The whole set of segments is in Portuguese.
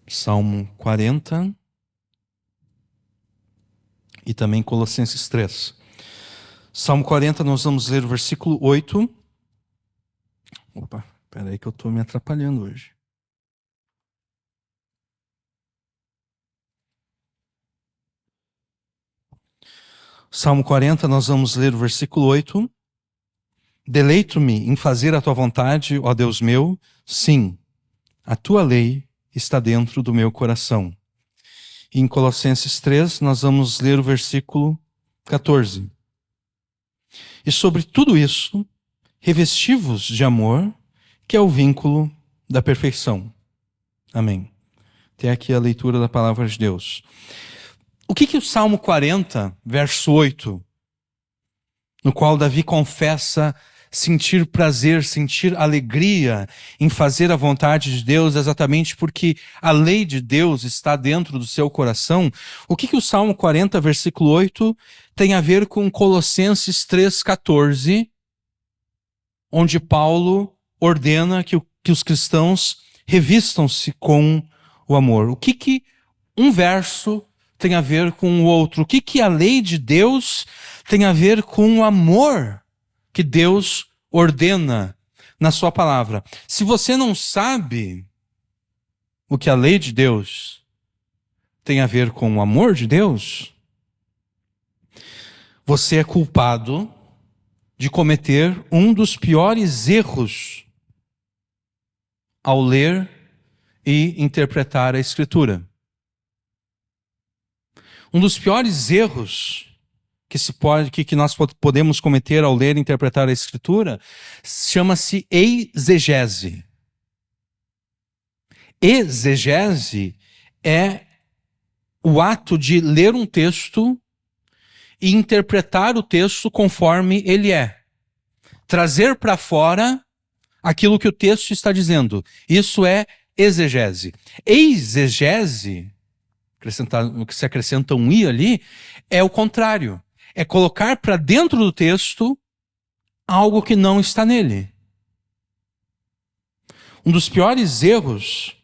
Salmo 40 e também Colossenses 3. Salmo 40, nós vamos ler o versículo 8. Opa, espera aí que eu estou me atrapalhando hoje. Salmo 40, nós vamos ler o versículo 8. Deleito-me em fazer a tua vontade, ó Deus meu, sim, a tua lei está dentro do meu coração. E em Colossenses 3, nós vamos ler o versículo 14. E sobre tudo isso, revesti-vos de amor, que é o vínculo da perfeição. Amém. Até aqui a leitura da palavra de Deus. O que o Salmo 40, verso 8, no qual Davi confessa sentir prazer, sentir alegria em fazer a vontade de Deus, exatamente porque a lei de Deus está dentro do seu coração. O que o Salmo 40, versículo 8, tem a ver com Colossenses 3,14, onde Paulo ordena que os cristãos revistam-se com o amor. O que um verso tem a ver com o outro? O que a lei de Deus tem a ver com o amor que Deus ordena na sua palavra? Se você não sabe o que a lei de Deus tem a ver com o amor de Deus, você é culpado de cometer um dos piores erros ao ler e interpretar a Escritura. Um dos piores erros que nós podemos cometer ao ler e interpretar a Escritura chama-se exegese. Exegese é o ato de ler um texto e interpretar o texto conforme ele é. Trazer para fora aquilo que o texto está dizendo. Isso é exegese. Exegese, que se acrescenta um i ali, é o contrário. É colocar para dentro do texto algo que não está nele. Um dos piores erros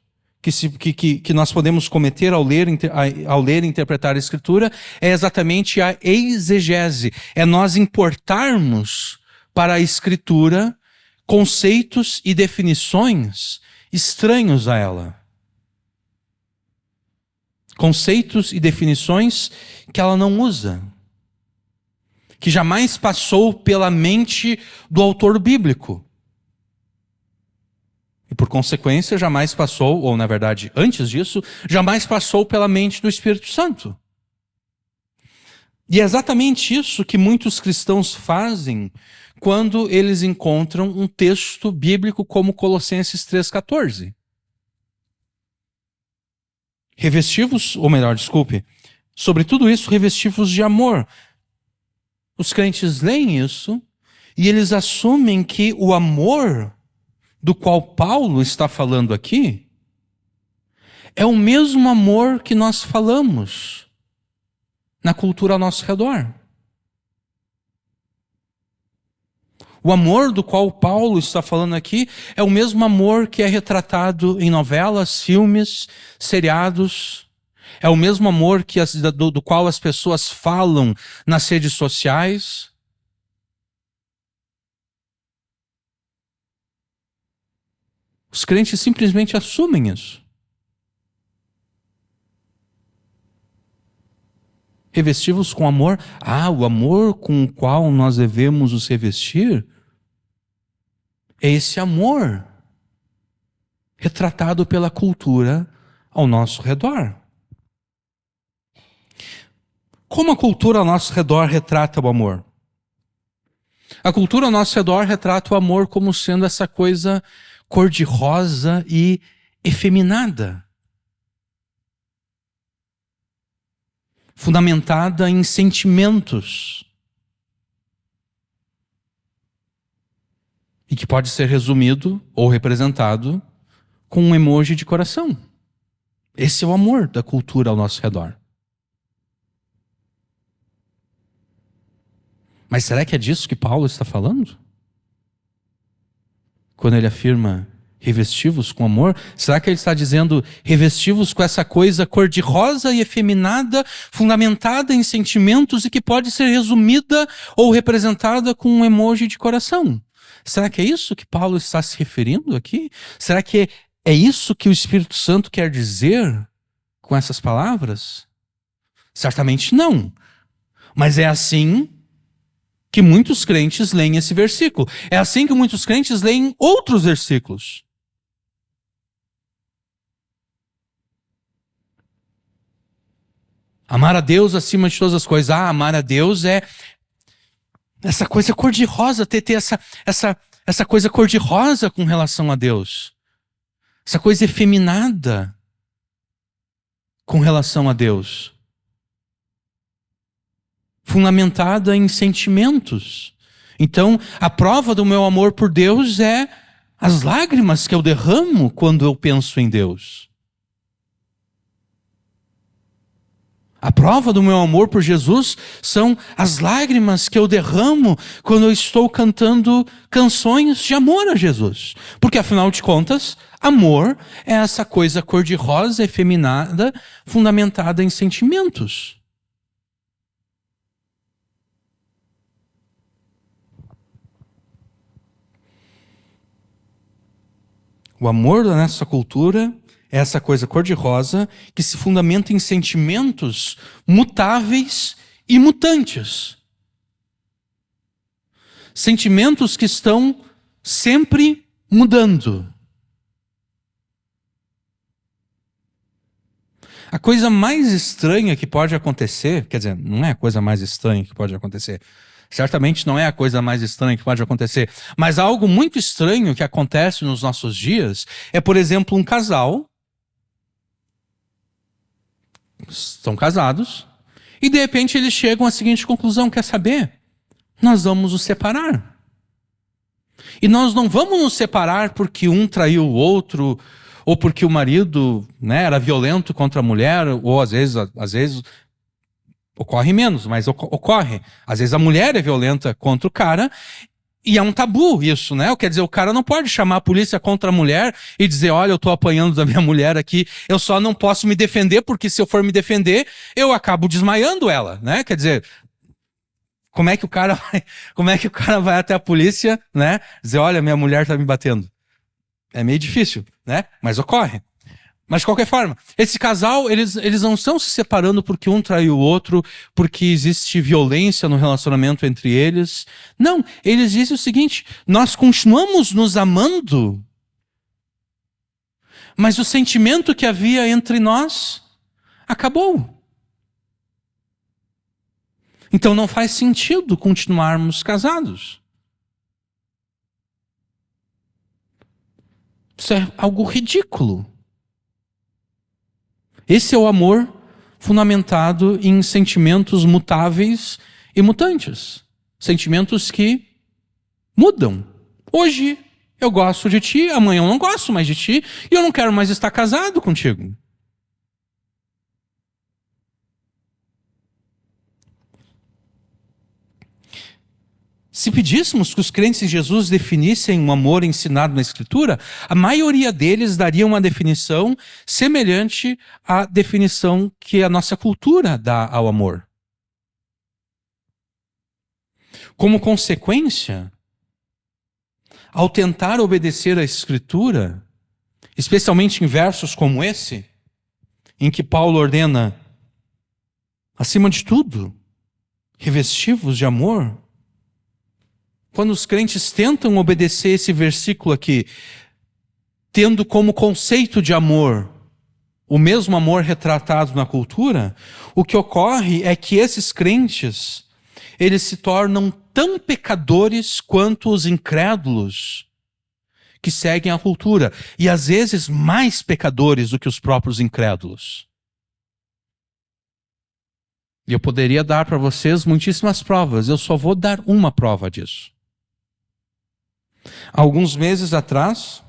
que nós podemos cometer ao ler e interpretar a Escritura é exatamente a exegese. É nós importarmos para a Escritura conceitos e definições estranhos a ela. Conceitos e definições que ela não usa, que jamais passou pela mente do autor bíblico. E por consequência, jamais passou, ou na verdade, antes disso, jamais passou pela mente do Espírito Santo. E é exatamente isso que muitos cristãos fazem quando eles encontram um texto bíblico como Colossenses 3,14. Sobre tudo isso, revesti-vos de amor. Os crentes leem isso e eles assumem que o amor do qual Paulo está falando aqui é o mesmo amor que nós falamos na cultura ao nosso redor. O amor do qual Paulo está falando aqui é o mesmo amor que é retratado em novelas, filmes, seriados. É o mesmo amor do qual as pessoas falam nas redes sociais. Os crentes simplesmente assumem isso. Revesti-vos com amor. O amor com o qual nós devemos nos revestir é esse amor retratado pela cultura ao nosso redor. Como a cultura ao nosso redor retrata o amor? A cultura ao nosso redor retrata o amor como sendo essa coisa cor-de-rosa e efeminada, fundamentada em sentimentos, e que pode ser resumido ou representado com um emoji de coração. Esse é o amor da cultura ao nosso redor. Mas será que é disso que Paulo está falando? Quando ele afirma, Revesti-vos com amor? Será que ele está dizendo revesti-vos com essa coisa cor-de-rosa e efeminada, fundamentada em sentimentos e que pode ser resumida ou representada com um emoji de coração? Será que é isso que Paulo está se referindo aqui? Será que é isso que o Espírito Santo quer dizer com essas palavras? Certamente não. Mas é assim que muitos crentes leem esse versículo. É assim que muitos crentes leem outros versículos. Amar a Deus acima de todas as coisas. Amar a Deus é essa coisa cor-de-rosa, ter essa coisa cor-de-rosa com relação a Deus. Essa coisa efeminada com relação a Deus. Fundamentada em sentimentos. Então, a prova do meu amor por Deus é as lágrimas que eu derramo quando eu penso em Deus. A prova do meu amor por Jesus são as lágrimas que eu derramo quando eu estou cantando canções de amor a Jesus. Porque, afinal de contas, amor é essa coisa cor-de-rosa, efeminada, fundamentada em sentimentos. O amor da nossa cultura é essa coisa cor-de-rosa que se fundamenta em sentimentos mutáveis e mutantes. Sentimentos que estão sempre mudando. A coisa mais estranha que pode acontecer, quer dizer, não é a coisa mais estranha que pode acontecer. Certamente não é a coisa mais estranha que pode acontecer. Mas algo muito estranho que acontece nos nossos dias é, por exemplo, um casal. Estão casados. E de repente eles chegam à seguinte conclusão: quer saber? Nós vamos nos separar. E nós não vamos nos separar porque um traiu o outro, ou porque o marido, era violento contra a mulher, ou às vezes ocorre menos, mas ocorre. Às vezes a mulher é violenta contra o cara, e é um tabu isso, Quer dizer, o cara não pode chamar a polícia contra a mulher e dizer, olha, eu tô apanhando da minha mulher aqui, eu só não posso me defender, porque se eu for me defender, eu acabo desmaiando ela, Quer dizer, como é que o cara vai até a polícia, dizer, olha, minha mulher tá me batendo? É meio difícil, Mas ocorre. Mas de qualquer forma, esse casal, eles não estão se separando porque um traiu o outro, porque existe violência no relacionamento entre eles. Não, eles dizem o seguinte: nós continuamos nos amando, mas o sentimento que havia entre nós acabou. Então não faz sentido continuarmos casados. Isso é algo ridículo. Esse é o amor fundamentado em sentimentos mutáveis e mutantes. Sentimentos que mudam. Hoje eu gosto de ti, amanhã eu não gosto mais de ti, e eu não quero mais estar casado contigo. Se pedíssemos que os crentes em Jesus definissem um amor ensinado na Escritura, a maioria deles daria uma definição semelhante à definição que a nossa cultura dá ao amor. Como consequência, ao tentar obedecer à Escritura, especialmente em versos como esse, em que Paulo ordena, acima de tudo, revesti-vos de amor. Quando os crentes tentam obedecer esse versículo aqui, tendo como conceito de amor o mesmo amor retratado na cultura, o que ocorre é que esses crentes, eles se tornam tão pecadores quanto os incrédulos que seguem a cultura, e às vezes mais pecadores do que os próprios incrédulos. E eu poderia dar para vocês muitíssimas provas, eu só vou dar uma prova disso. Alguns meses atrás,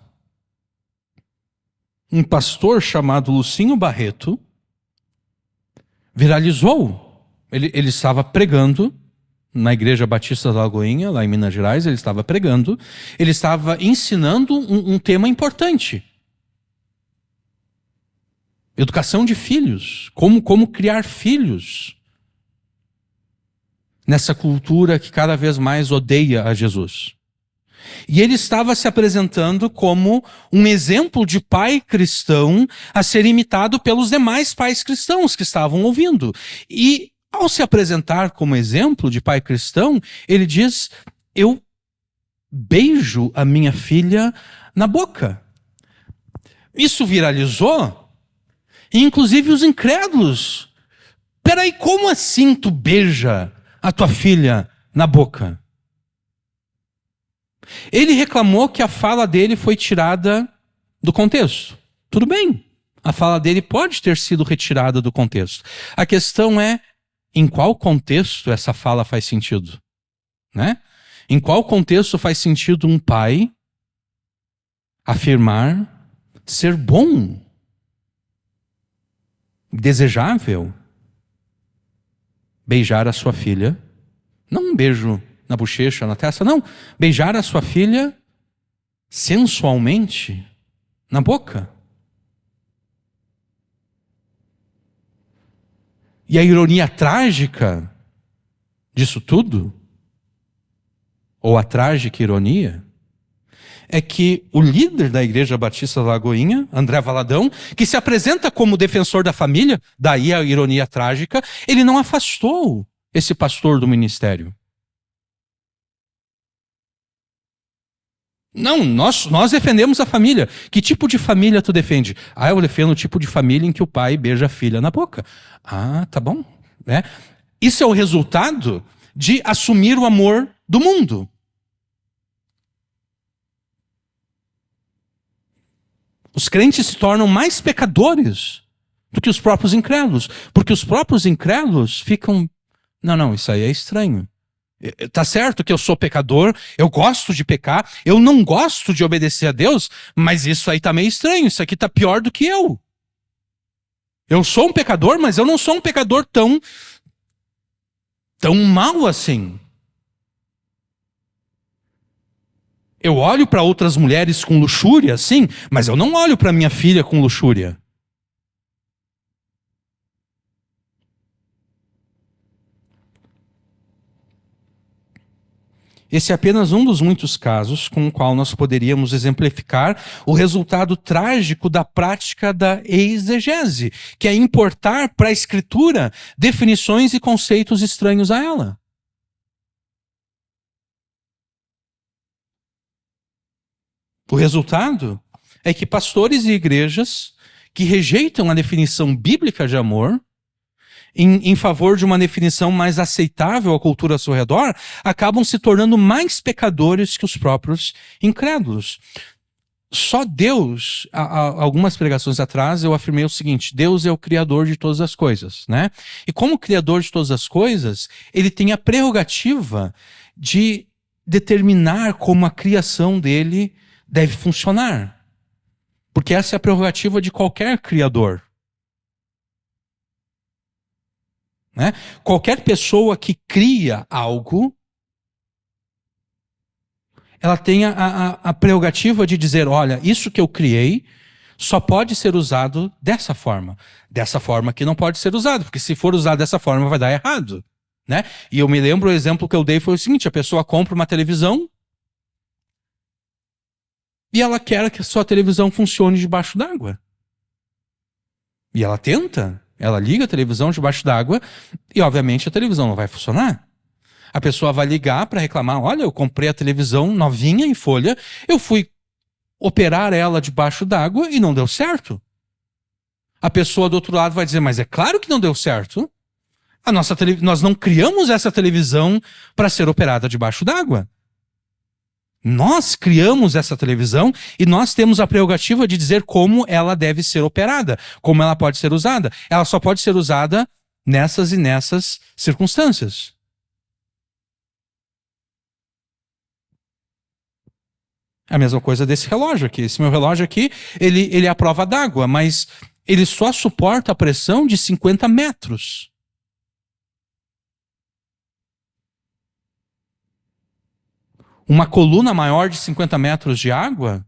um pastor chamado Lucinho Barreto viralizou. Ele estava pregando na Igreja Batista da Lagoinha, lá em Minas Gerais, ele estava pregando, ele estava ensinando um tema importante. Educação de filhos, como criar filhos nessa cultura que cada vez mais odeia a Jesus. E ele estava se apresentando como um exemplo de pai cristão a ser imitado pelos demais pais cristãos que estavam ouvindo. E ao se apresentar como exemplo de pai cristão, ele diz: eu beijo a minha filha na boca. Isso viralizou, e inclusive os incrédulos. Peraí, como assim tu beija a tua filha na boca? Ele reclamou que a fala dele foi tirada do contexto. Tudo bem, a fala dele pode ter sido retirada do contexto. A questão é, em qual contexto essa fala faz sentido? Né? Em qual contexto faz sentido um pai afirmar ser bom, desejável, beijar a sua filha? Não um beijo na bochecha, na testa, não. Beijar a sua filha sensualmente na boca. E a ironia trágica disso tudo, ou a trágica ironia, é que o líder da Igreja Batista da Lagoinha, André Valadão, que se apresenta como defensor da família, daí a ironia trágica, ele não afastou esse pastor do ministério. Não, nós defendemos a família. Que tipo de família tu defende? Ah, eu defendo o tipo de família em que o pai beija a filha na boca. Ah, tá bom. Isso é o resultado de assumir o amor do mundo. Os crentes se tornam mais pecadores do que os próprios incrédulos. Porque os próprios incrédulos ficam... Não, isso aí é estranho. Tá certo que eu sou pecador, eu gosto de pecar, eu não gosto de obedecer a Deus, mas isso aí tá meio estranho, isso aqui tá pior do que eu. Eu sou um pecador, mas eu não sou um pecador tão mal assim. Eu olho para outras mulheres com luxúria, sim, mas eu não olho para minha filha com luxúria. Esse é apenas um dos muitos casos com o qual nós poderíamos exemplificar o resultado trágico da prática da exegese, que é importar para a Escritura definições e conceitos estranhos a ela. O resultado é que pastores e igrejas que rejeitam a definição bíblica de amor em favor de uma definição mais aceitável à cultura ao seu redor, acabam se tornando mais pecadores que os próprios incrédulos. Só Deus, algumas pregações atrás, eu afirmei o seguinte: Deus é o criador de todas as coisas, né? E como criador de todas as coisas, ele tem a prerrogativa de determinar como a criação dele deve funcionar. Porque essa é a prerrogativa de qualquer criador. Né? Qualquer pessoa que cria algo, ela tem a prerrogativa de dizer: olha, isso que eu criei só pode ser usado dessa forma. Dessa forma que não pode ser usado, porque se for usado dessa forma vai dar errado. Né? E eu me lembro, o exemplo que eu dei foi o seguinte: a pessoa compra uma televisão e ela quer que a sua televisão funcione debaixo d'água. E ela tenta. Ela liga a televisão debaixo d'água e, obviamente, a televisão não vai funcionar. A pessoa vai ligar para reclamar: olha, eu comprei a televisão novinha em folha, eu fui operar ela debaixo d'água e não deu certo. A pessoa do outro lado vai dizer: mas é claro que não deu certo. Nós não criamos essa televisão para ser operada debaixo d'água. Nós criamos essa televisão e nós temos a prerrogativa de dizer como ela deve ser operada, como ela pode ser usada. Ela só pode ser usada nessas e nessas circunstâncias. A mesma coisa desse relógio aqui. Esse meu relógio aqui, ele é a prova d'água, mas ele só suporta a pressão de 50 metros. uma coluna maior de 50 metros de água,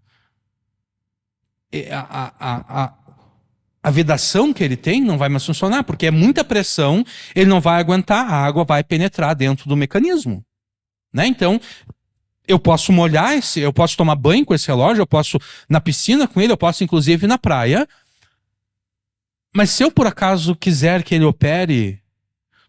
a vedação que ele tem não vai mais funcionar, porque é muita pressão, ele não vai aguentar, a água vai penetrar dentro do mecanismo. Né? Então, eu posso molhar eu posso tomar banho com esse relógio, eu posso na piscina com ele, eu posso inclusive ir na praia. Mas se eu por acaso quiser que ele opere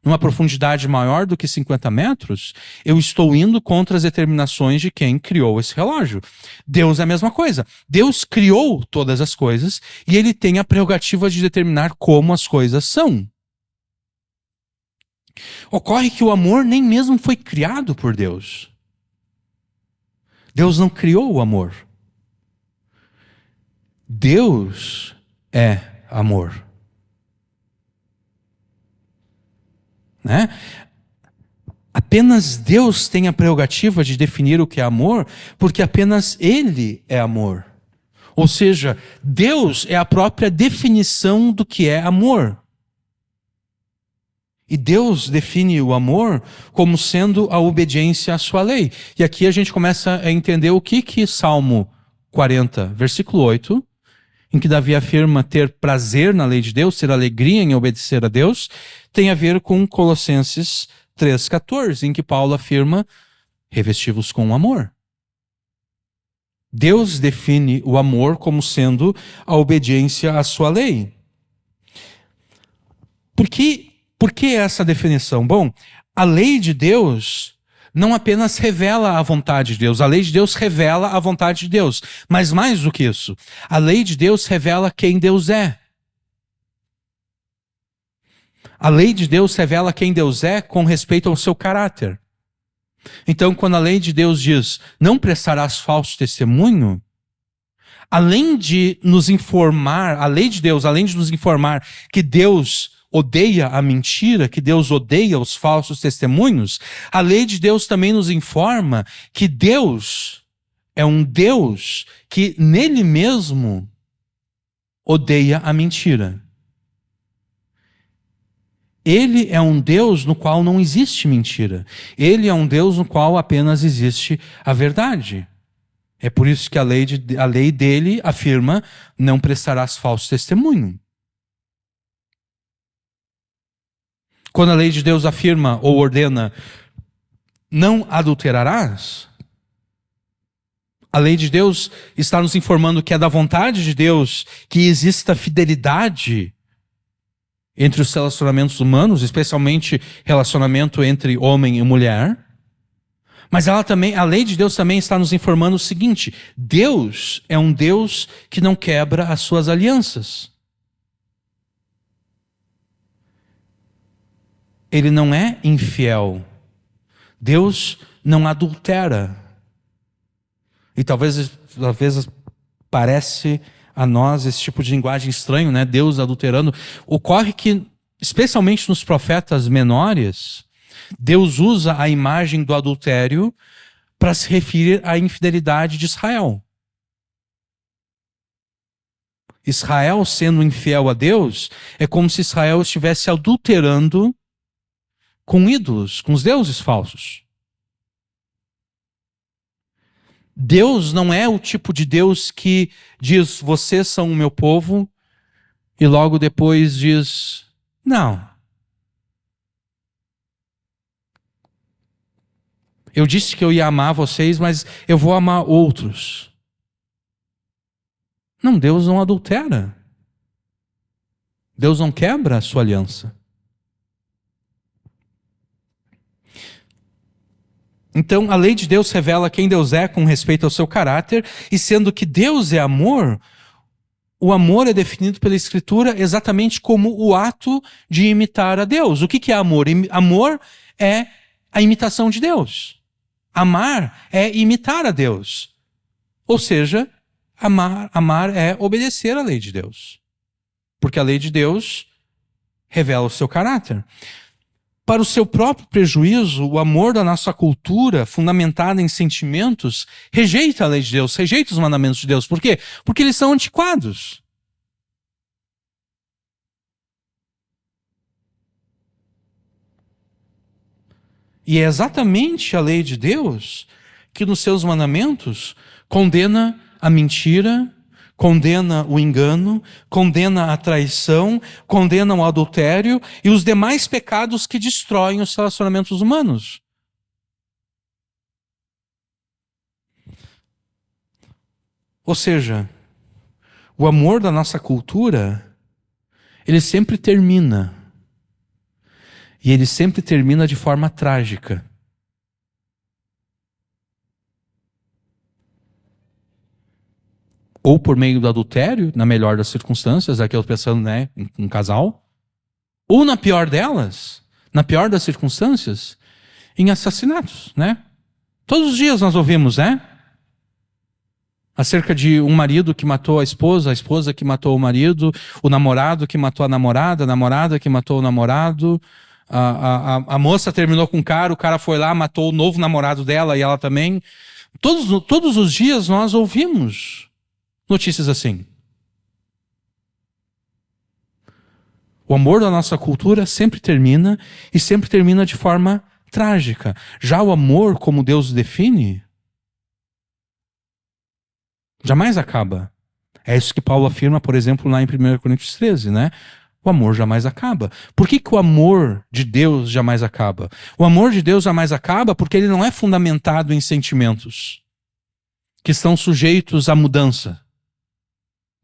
numa profundidade maior do que 50 metros, eu estou indo contra as determinações de quem criou esse relógio. Deus é a mesma coisa. Deus criou todas as coisas e ele tem a prerrogativa de determinar como as coisas são. Ocorre que o amor nem mesmo foi criado por Deus. Deus não criou o amor. Deus é amor. Né? Apenas Deus tem a prerrogativa de definir o que é amor, porque apenas Ele é amor. Ou seja, Deus é a própria definição do que é amor. E Deus define o amor como sendo a obediência à sua lei. E aqui a gente começa a entender o que Salmo 40, versículo 8, em que Davi afirma ter prazer na lei de Deus, ter alegria em obedecer a Deus, tem a ver com Colossenses 3,14, em que Paulo afirma revesti-vos com amor. Deus define o amor como sendo a obediência à sua lei. Por que essa definição? Bom, a lei de Deus não apenas revela a vontade de Deus, a lei de Deus revela a vontade de Deus, mas mais do que isso, a lei de Deus revela quem Deus é. A lei de Deus revela quem Deus é com respeito ao seu caráter. Então, quando a lei de Deus diz, não prestarás falso testemunho, além de nos informar, a lei de Deus, além de nos informar que Deus odeia a mentira, que Deus odeia os falsos testemunhos, a lei de Deus também nos informa que Deus é um Deus que nele mesmo odeia a mentira. Ele é um Deus no qual não existe mentira. Ele é um Deus no qual apenas existe a verdade. É por isso que a lei dele afirma, não prestarás falso testemunho. Quando a lei de Deus afirma ou ordena, não adulterarás, a lei de Deus está nos informando que é da vontade de Deus que exista fidelidade entre os relacionamentos humanos, especialmente relacionamento entre homem e mulher. Mas a lei de Deus também está nos informando o seguinte: Deus é um Deus que não quebra as suas alianças. Ele não é infiel. Deus não adultera. E talvez parece a nós esse tipo de linguagem estranho, né? Deus adulterando. Ocorre que, especialmente nos profetas menores, Deus usa a imagem do adultério para se referir à infidelidade de Israel. Israel sendo infiel a Deus, é como se Israel estivesse adulterando com ídolos, com os deuses falsos. Deus não é o tipo de Deus que diz, vocês são o meu povo, e logo depois diz, não. Eu disse que eu ia amar vocês, mas eu vou amar outros. Não, Deus não adultera. Deus não quebra a sua aliança. Então, a lei de Deus revela quem Deus é com respeito ao seu caráter, e sendo que Deus é amor, o amor é definido pela Escritura exatamente como o ato de imitar a Deus. O que é amor? Amor é a imitação de Deus. Amar é imitar a Deus. Ou seja, amar é obedecer à lei de Deus. Porque a lei de Deus revela o seu caráter. Para o seu próprio prejuízo, o amor da nossa cultura, fundamentada em sentimentos, rejeita a lei de Deus, rejeita os mandamentos de Deus. Por quê? Porque eles são antiquados. E é exatamente a lei de Deus que nos seus mandamentos condena a mentira, condena o engano, condena a traição, condena o adultério e os demais pecados que destroem os relacionamentos humanos. Ou seja, o amor da nossa cultura, ele sempre termina. E ele sempre termina de forma trágica. Ou por meio do adultério, na melhor das circunstâncias, aqui eu estou pensando, né, em um casal. Ou na pior delas, na pior das circunstâncias, em assassinatos, né? Todos os dias nós ouvimos, né? Acerca de um marido que matou a esposa que matou o marido, o namorado que matou a namorada que matou o namorado, a moça terminou com o cara foi lá, matou o novo namorado dela e ela também. Todos os dias nós ouvimos notícias assim. O amor da nossa cultura sempre termina e sempre termina de forma trágica. Já o amor, como Deus o define, jamais acaba. É isso que Paulo afirma, por exemplo, lá em 1 Coríntios 13, né? O amor jamais acaba. Por que o amor de Deus jamais acaba? O amor de Deus jamais acaba porque ele não é fundamentado em sentimentos que estão sujeitos à mudança.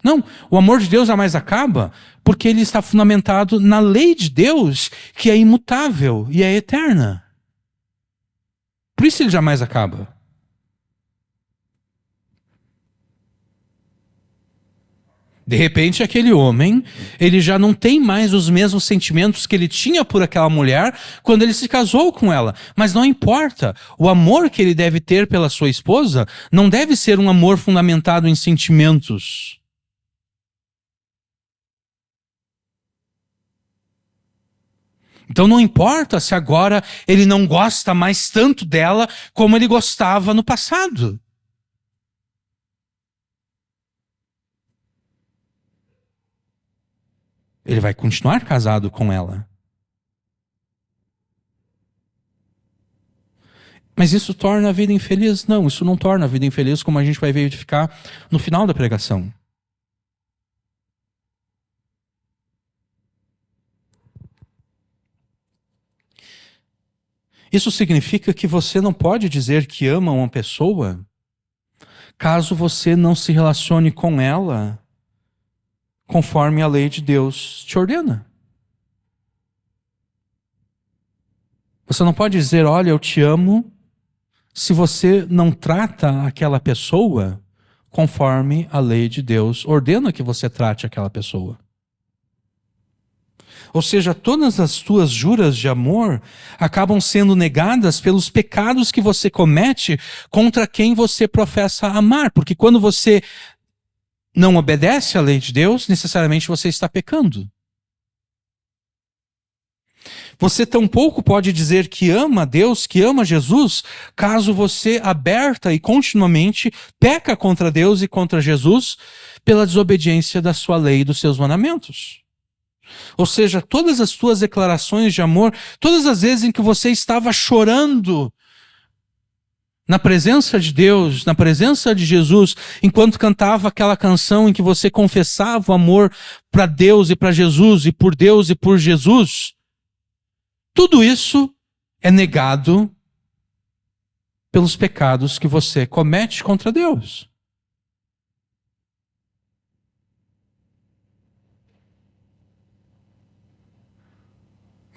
Não, o amor de Deus jamais acaba porque ele está fundamentado na lei de Deus, que é imutável e é eterna. Por isso ele jamais acaba. De repente, aquele homem, ele já não tem mais os mesmos sentimentos que ele tinha por aquela mulher quando ele se casou com ela. Mas não importa. O amor que ele deve ter pela sua esposa não deve ser um amor fundamentado em sentimentos. Então não importa se agora ele não gosta mais tanto dela como ele gostava no passado. Ele vai continuar casado com ela. Mas isso torna a vida infeliz? Não, isso não torna a vida infeliz, como a gente vai verificar no final da pregação. Isso significa que você não pode dizer que ama uma pessoa caso você não se relacione com ela conforme a lei de Deus te ordena. Você não pode dizer, olha, eu te amo, se você não trata aquela pessoa conforme a lei de Deus ordena que você trate aquela pessoa. Ou seja, todas as tuas juras de amor acabam sendo negadas pelos pecados que você comete contra quem você professa amar. Porque quando você não obedece à lei de Deus, necessariamente você está pecando. Você tampouco pode dizer que ama Deus, que ama Jesus, caso você aberta e continuamente peca contra Deus e contra Jesus pela desobediência da sua lei e dos seus mandamentos. Ou seja, todas as tuas declarações de amor, todas as vezes em que você estava chorando na presença de Deus, na presença de Jesus, enquanto cantava aquela canção em que você confessava o amor para Deus e para Jesus, e por Deus e por Jesus, tudo isso é negado pelos pecados que você comete contra Deus.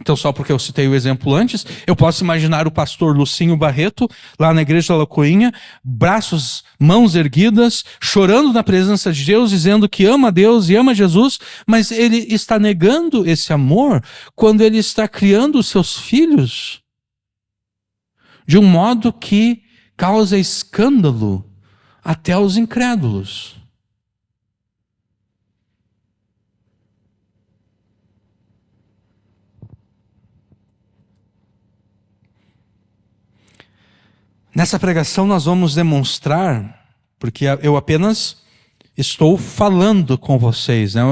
Então, só porque eu citei o exemplo antes, eu posso imaginar o pastor Lucinho Barreto, lá na igreja da Lagoinha, braços, mãos erguidas, chorando na presença de Deus, dizendo que ama Deus e ama Jesus, mas ele está negando esse amor quando ele está criando os seus filhos de um modo que causa escândalo até aos incrédulos. Nessa pregação nós vamos demonstrar, porque eu apenas estou falando com vocês, né?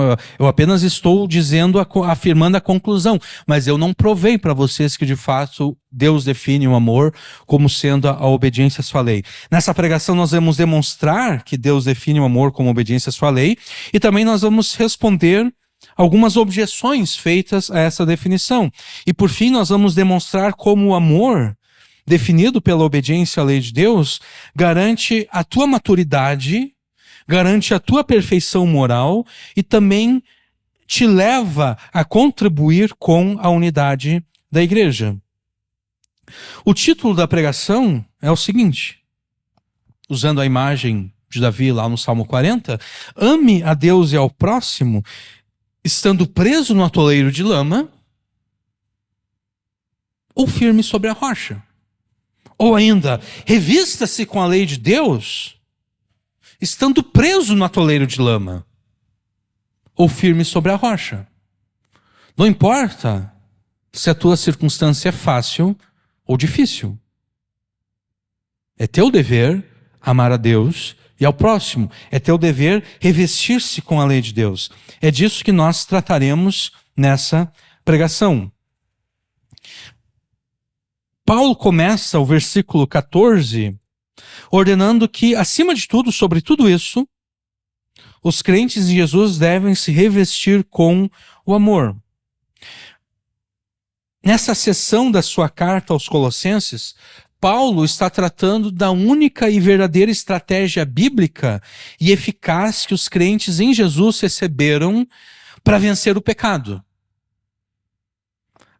Eu apenas estou dizendo, afirmando a conclusão, mas eu não provei para vocês que de fato Deus define o amor como sendo a obediência à sua lei. Nessa pregação nós vamos demonstrar que Deus define o amor como obediência à sua lei, e também nós vamos responder algumas objeções feitas a essa definição. E por fim nós vamos demonstrar como o amor definido pela obediência à lei de Deus garante a tua maturidade, garante a tua perfeição moral e também te leva a contribuir com a unidade da igreja. O título da pregação é o seguinte, usando a imagem de Davi lá no Salmo 40, ame a Deus e ao próximo, estando preso no atoleiro de lama, ou firme sobre a rocha. Ou ainda, revista-se com a lei de Deus, estando preso no atoleiro de lama, ou firme sobre a rocha. Não importa se a tua circunstância é fácil ou difícil. É teu dever amar a Deus e ao próximo. É teu dever revestir-se com a lei de Deus. É disso que nós trataremos nessa pregação. Paulo começa o versículo 14 ordenando que, acima de tudo, sobre tudo isso, os crentes em Jesus devem se revestir com o amor. Nessa seção da sua carta aos Colossenses, Paulo está tratando da única e verdadeira estratégia bíblica e eficaz que os crentes em Jesus receberam para vencer o pecado.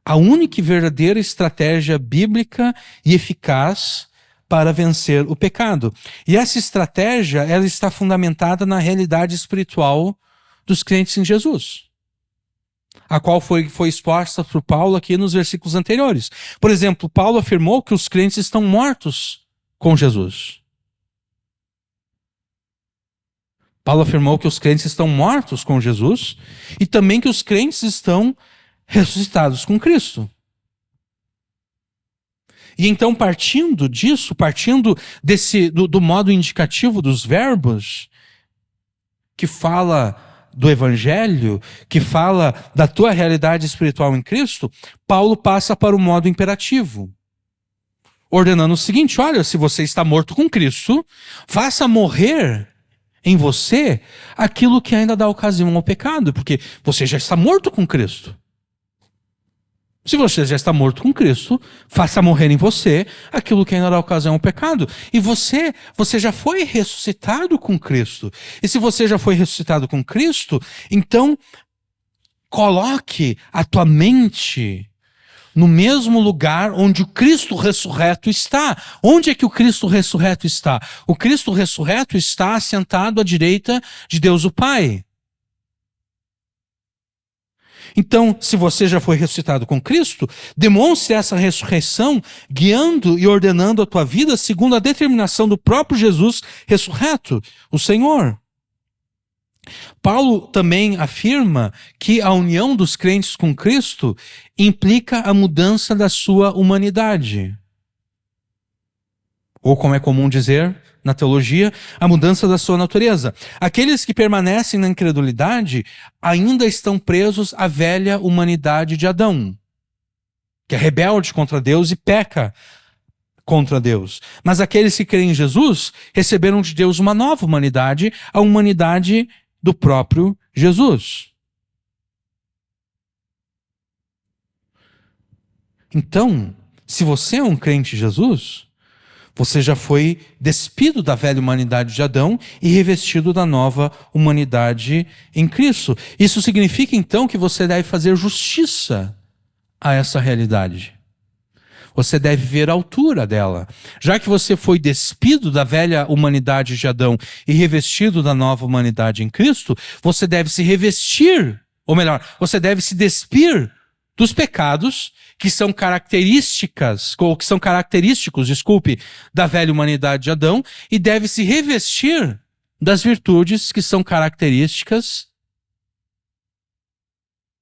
A única e verdadeira estratégia bíblica e eficaz para vencer o pecado. E essa estratégia, ela está fundamentada na realidade espiritual dos crentes em Jesus, a qual foi exposta por Paulo aqui nos versículos anteriores. Por exemplo, Paulo afirmou que os crentes estão mortos com Jesus. Paulo afirmou que os crentes estão mortos com Jesus e também que os crentes estão ressuscitados com Cristo. E então, partindo disso, do modo indicativo dos verbos, que fala do Evangelho, que fala da tua realidade espiritual em Cristo, Paulo passa para o modo imperativo, ordenando o seguinte: olha, se você está morto com Cristo, faça morrer em você aquilo que ainda dá ocasião ao pecado, porque você já está morto com Cristo. Se você já está morto com Cristo, faça morrer em você aquilo que ainda dá ocasião ao pecado. E você já foi ressuscitado com Cristo. E se você já foi ressuscitado com Cristo, então coloque a tua mente no mesmo lugar onde o Cristo ressurreto está. Onde é que o Cristo ressurreto está? O Cristo ressurreto está assentado à direita de Deus o Pai. Então, se você já foi ressuscitado com Cristo, demonstre essa ressurreição guiando e ordenando a tua vida segundo a determinação do próprio Jesus ressurreto, o Senhor. Paulo também afirma que a união dos crentes com Cristo implica a mudança da sua humanidade. Ou, como é comum dizer na teologia, a mudança da sua natureza. Aqueles que permanecem na incredulidade ainda estão presos à velha humanidade de Adão, que é rebelde contra Deus e peca contra Deus. Mas aqueles que creem em Jesus receberam de Deus uma nova humanidade, a humanidade do próprio Jesus. Então, se você é um crente em Jesus, você já foi despido da velha humanidade de Adão e revestido da nova humanidade em Cristo. Isso significa, então, que você deve fazer justiça a essa realidade. Você deve ver a altura dela. Já que você foi despido da velha humanidade de Adão e revestido da nova humanidade em Cristo, você deve se revestir, ou melhor, você deve se despir dos pecados que são característicos, da velha humanidade de Adão, e deve se revestir das virtudes que são características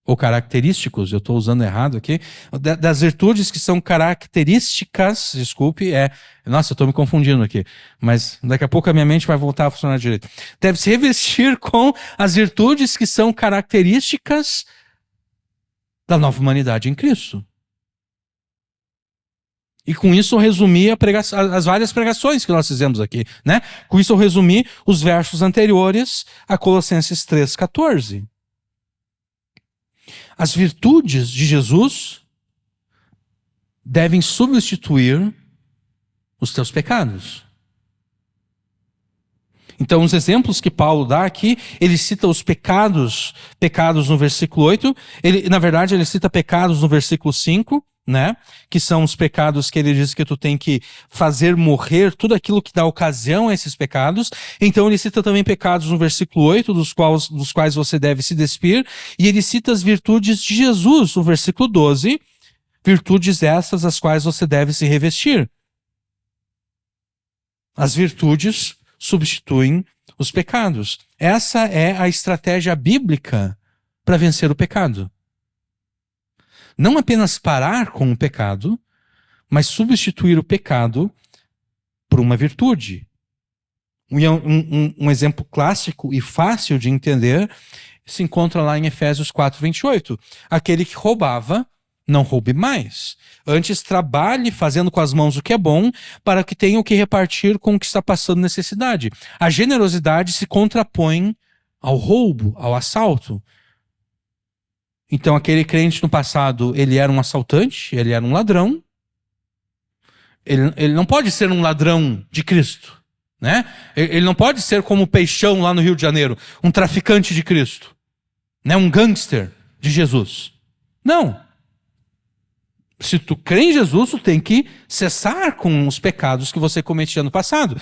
ou característicos, eu estou usando errado aqui, das virtudes que são características, desculpe, nossa, eu estou me confundindo aqui, mas daqui a pouco a minha mente vai voltar a funcionar direito. Deve se revestir com as virtudes que são características da nova humanidade em Cristo. E com isso eu resumi as várias pregações que nós fizemos aqui, né? Com isso eu resumi os versos anteriores a Colossenses 3,14. As virtudes de Jesus devem substituir os teus pecados. Então, os exemplos que Paulo dá aqui, ele cita os pecados no versículo 8, na verdade ele cita pecados no versículo 5, né? Que são os pecados que ele diz que tu tem que fazer morrer tudo aquilo que dá ocasião a esses pecados. Então ele cita também pecados no versículo 8, dos quais você deve se despir, e ele cita as virtudes de Jesus no versículo 12, virtudes essas as quais você deve se revestir. As virtudes substituem os pecados. Essa é a estratégia bíblica para vencer o pecado. Não apenas parar com o pecado, mas substituir o pecado por uma virtude. Um exemplo clássico e fácil de entender se encontra lá em Efésios 4:28. Aquele que roubava, não roube mais. Antes trabalhe fazendo com as mãos o que é bom, para que tenha o que repartir com o que está passando necessidade. A generosidade se contrapõe ao roubo, ao assalto. Então aquele crente no passado, ele era um assaltante, ele era um ladrão. Ele não pode ser um ladrão de Cristo, né? Ele não pode ser como o Peixão lá no Rio de Janeiro, um traficante de Cristo, né? Um gangster de Jesus. Não. Se tu crê em Jesus, tu tem que cessar com os pecados que você cometia no passado.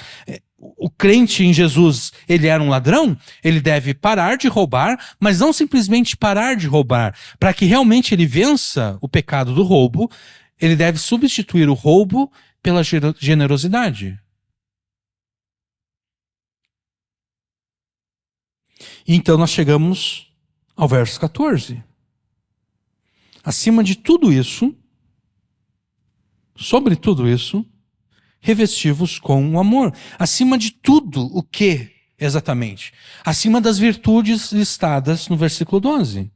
O crente em Jesus, ele era um ladrão, ele deve parar de roubar, mas não simplesmente parar de roubar. Para que realmente ele vença o pecado do roubo, ele deve substituir o roubo pela generosidade. E então nós chegamos ao verso 14. Acima de tudo isso, sobre tudo isso, revesti-vos com o amor. Acima de tudo, o que exatamente? Acima das virtudes listadas no versículo 12.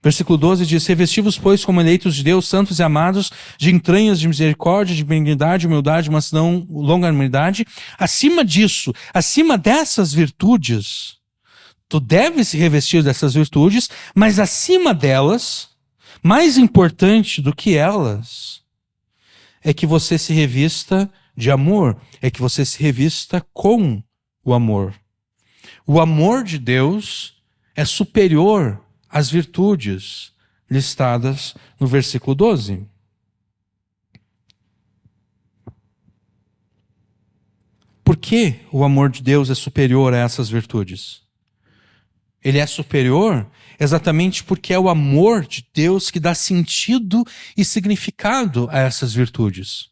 Versículo 12 diz: revesti-vos, pois, como eleitos de Deus, santos e amados, de entranhas de misericórdia, de benignidade, humildade, mansidão, longanimidade. Acima disso, acima dessas virtudes, tu deves se revestir dessas virtudes, mas acima delas, mais importante do que elas, é que você se revista de amor, é que você se revista com o amor. O amor de Deus é superior às virtudes listadas no versículo 12. Por que o amor de Deus é superior a essas virtudes? Ele é superior exatamente porque é o amor de Deus que dá sentido e significado a essas virtudes.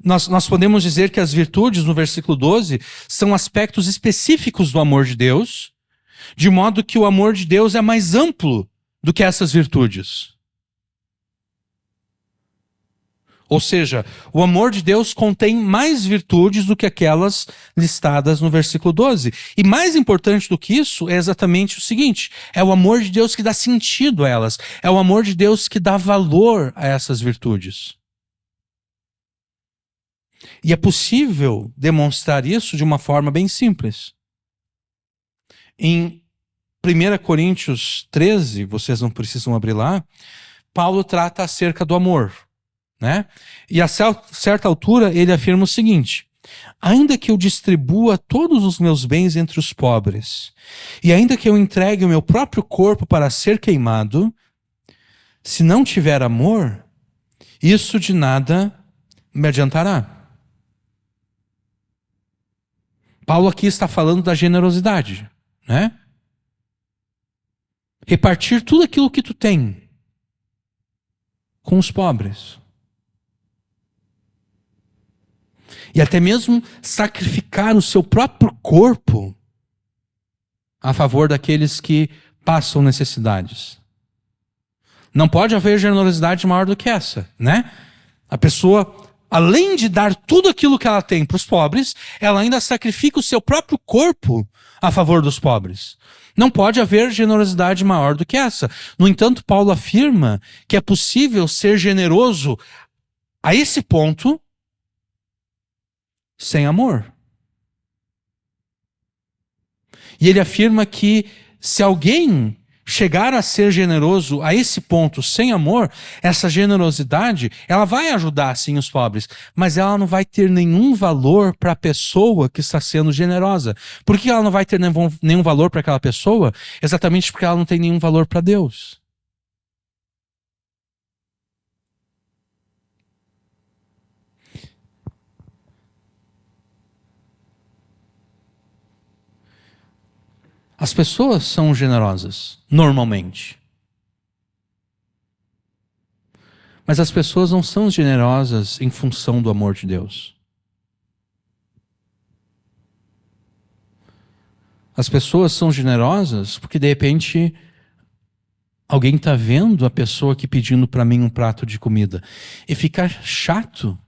Nós podemos dizer que as virtudes, no versículo 12, são aspectos específicos do amor de Deus, de modo que o amor de Deus é mais amplo do que essas virtudes. Ou seja, o amor de Deus contém mais virtudes do que aquelas listadas no versículo 12. E mais importante do que isso é exatamente o seguinte: é o amor de Deus que dá sentido a elas. É o amor de Deus que dá valor a essas virtudes. E é possível demonstrar isso de uma forma bem simples. Em 1 Coríntios 13, vocês não precisam abrir lá, Paulo trata acerca do amor. Né? E a certa altura ele afirma o seguinte: ainda que eu distribua todos os meus bens entre os pobres, e ainda que eu entregue o meu próprio corpo para ser queimado, se não tiver amor, isso de nada me adiantará. Paulo aqui está falando da generosidade, né? Repartir tudo aquilo que tu tem com os pobres. E até mesmo sacrificar o seu próprio corpo a favor daqueles que passam necessidades. Não pode haver generosidade maior do que essa, né? A pessoa, além de dar tudo aquilo que ela tem para os pobres, ela ainda sacrifica o seu próprio corpo a favor dos pobres. Não pode haver generosidade maior do que essa. No entanto, Paulo afirma que é possível ser generoso a esse ponto sem amor. E ele afirma que se alguém chegar a ser generoso a esse ponto sem amor, essa generosidade, ela vai ajudar sim os pobres, mas ela não vai ter nenhum valor para a pessoa que está sendo generosa. Por que ela não vai ter nenhum valor para aquela pessoa? Exatamente porque ela não tem nenhum valor para Deus. As pessoas são generosas, normalmente. Mas as pessoas não são generosas em função do amor de Deus. As pessoas são generosas porque, de repente, alguém está vendo a pessoa aqui pedindo para mim um prato de comida. E fica chato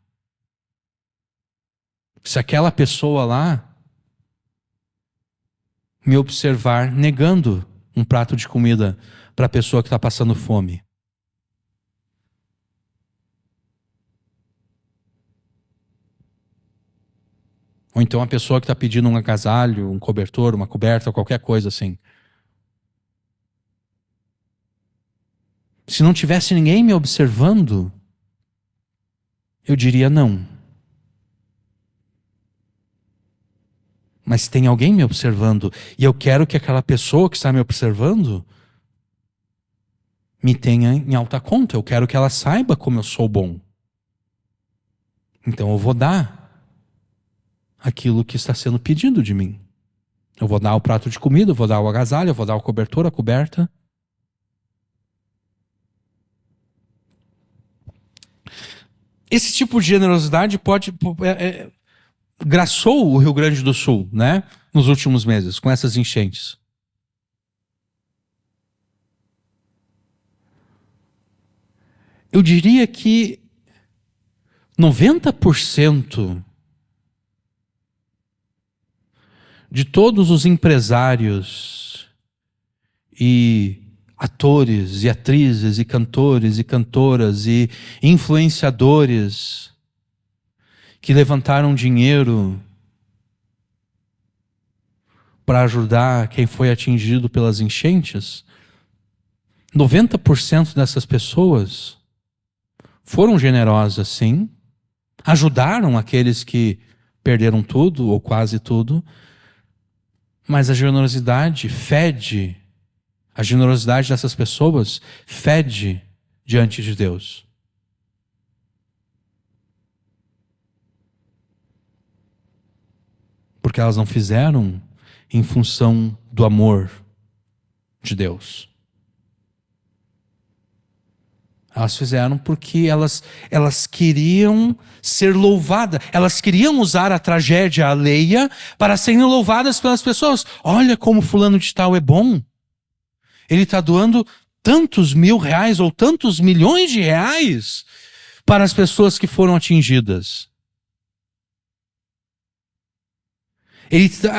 se aquela pessoa lá me observar negando um prato de comida para a pessoa que está passando fome. Ou então a pessoa que está pedindo um agasalho, um cobertor, uma coberta, qualquer coisa assim. Se não tivesse ninguém me observando, eu diria não. Mas tem alguém me observando e eu quero que aquela pessoa que está me observando me tenha em alta conta. Eu quero que ela saiba como eu sou bom. Então eu vou dar aquilo que está sendo pedido de mim. Eu vou dar o prato de comida, eu vou dar o agasalho, eu vou dar o cobertor, a coberta. Esse tipo de generosidade graçou o Rio Grande do Sul, né? Nos últimos meses, com essas enchentes. Eu diria que 90% de todos os empresários e atores e atrizes e cantores e cantoras e influenciadores que levantaram dinheiro para ajudar quem foi atingido pelas enchentes, 90% dessas pessoas foram generosas, sim, ajudaram aqueles que perderam tudo ou quase tudo, mas a generosidade dessas pessoas fede diante de Deus. Porque elas não fizeram em função do amor de Deus. Elas fizeram porque elas queriam ser louvadas. Elas queriam usar a tragédia alheia para serem louvadas pelas pessoas. Olha como fulano de tal é bom. Ele está doando tantos mil-reais ou tantos milhões de reais para as pessoas que foram atingidas.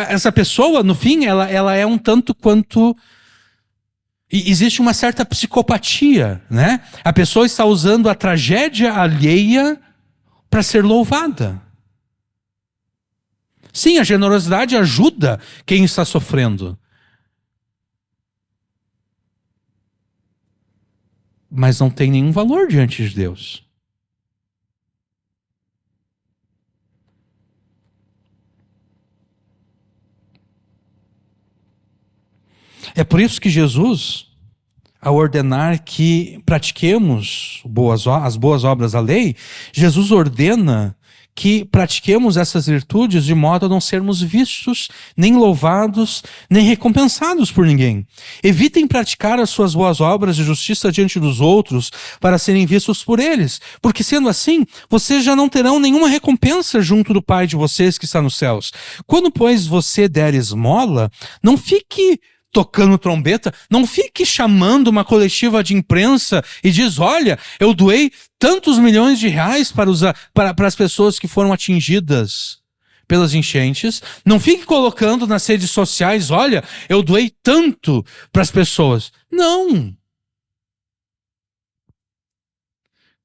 Essa pessoa, no fim, ela é um tanto quanto... Existe uma certa psicopatia, né? A pessoa está usando a tragédia alheia para ser louvada. Sim, a generosidade ajuda quem está sofrendo. Mas não tem nenhum valor diante de Deus. É por isso que Jesus, ao ordenar que pratiquemos as boas obras da lei, Jesus ordena que pratiquemos essas virtudes de modo a não sermos vistos, nem louvados, nem recompensados por ninguém. Evitem praticar as suas boas obras de justiça diante dos outros para serem vistos por eles, porque sendo assim, vocês já não terão nenhuma recompensa junto do Pai de vocês que está nos céus. Quando, pois, você der esmola, não fique tocando trombeta, não fique chamando uma coletiva de imprensa e diz, olha, eu doei tantos milhões de reais para as pessoas que foram atingidas pelas enchentes. Não fique colocando nas redes sociais, olha, eu doei tanto para as pessoas. Não.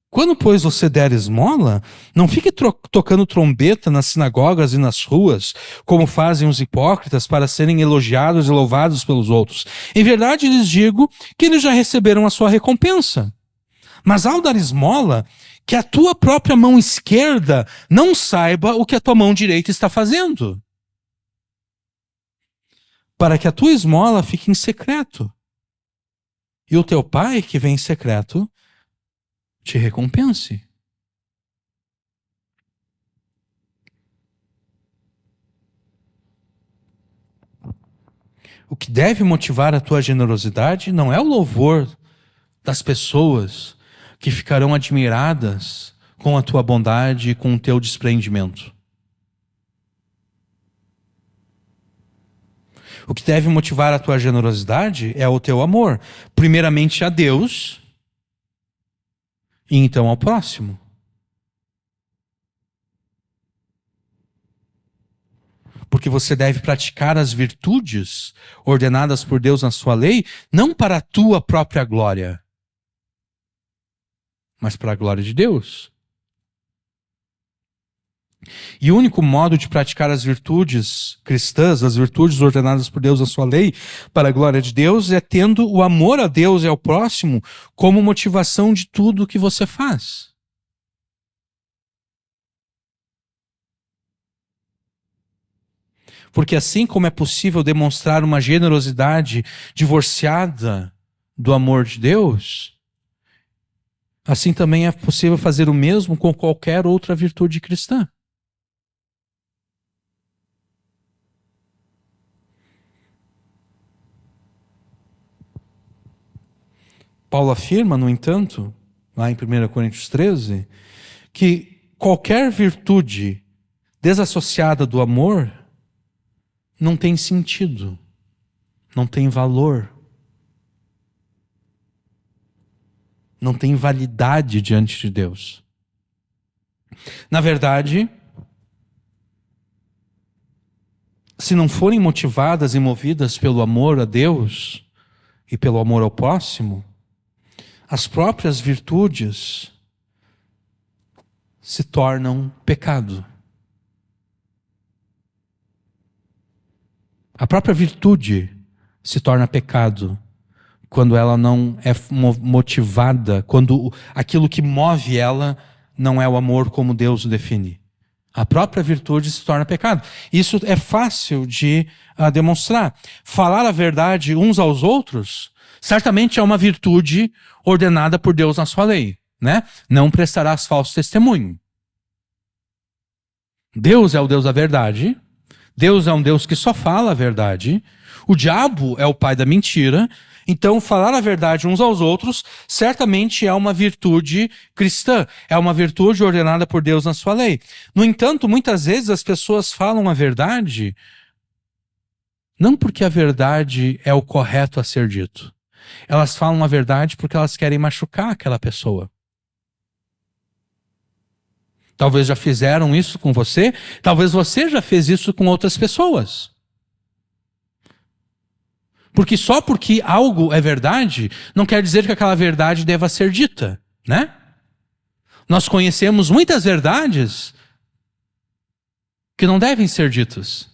Quando, pois, você der esmola, não fique tocando trombeta nas sinagogas e nas ruas, como fazem os hipócritas para serem elogiados e louvados pelos outros. Em verdade, lhes digo que eles já receberam a sua recompensa. Mas ao dar esmola, que a tua própria mão esquerda não saiba o que a tua mão direita está fazendo, para que a tua esmola fique em secreto. E o teu Pai, que vem em secreto, te recompense. O que deve motivar a tua generosidade não é o louvor das pessoas que ficarão admiradas com a tua bondade e com o teu desprendimento. O que deve motivar a tua generosidade é o teu amor, primeiramente a Deus e então ao próximo. Porque você deve praticar as virtudes ordenadas por Deus na sua lei, não para a tua própria glória, mas para a glória de Deus. E o único modo de praticar as virtudes cristãs, as virtudes ordenadas por Deus na sua lei, para a glória de Deus, é tendo o amor a Deus e ao próximo como motivação de tudo o que você faz. Porque assim como é possível demonstrar uma generosidade divorciada do amor de Deus, assim também é possível fazer o mesmo com qualquer outra virtude cristã. Paulo afirma, no entanto, lá em 1 Coríntios 13, que qualquer virtude desassociada do amor não tem sentido, não tem valor, não tem validade diante de Deus. Na verdade, se não forem motivadas e movidas pelo amor a Deus e pelo amor ao próximo, as próprias virtudes se tornam pecado. A própria virtude se torna pecado quando ela não é motivada, quando aquilo que move ela não é o amor como Deus o define. A própria virtude se torna pecado. Isso é fácil de demonstrar. Falar a verdade uns aos outros certamente é uma virtude ordenada por Deus na sua lei, né? Não prestarás falso testemunho. Deus é o Deus da verdade. Deus é um Deus que só fala a verdade. O diabo é o pai da mentira. Então, falar a verdade uns aos outros certamente é uma virtude cristã. É uma virtude ordenada por Deus na sua lei. No entanto, muitas vezes as pessoas falam a verdade não porque a verdade é o correto a ser dito. Elas falam a verdade porque elas querem machucar aquela pessoa. Talvez já fizeram isso com você, talvez você já fez isso com outras pessoas. Porque só porque algo é verdade, não quer dizer que aquela verdade deva ser dita, né? Nós conhecemos muitas verdades que não devem ser ditas.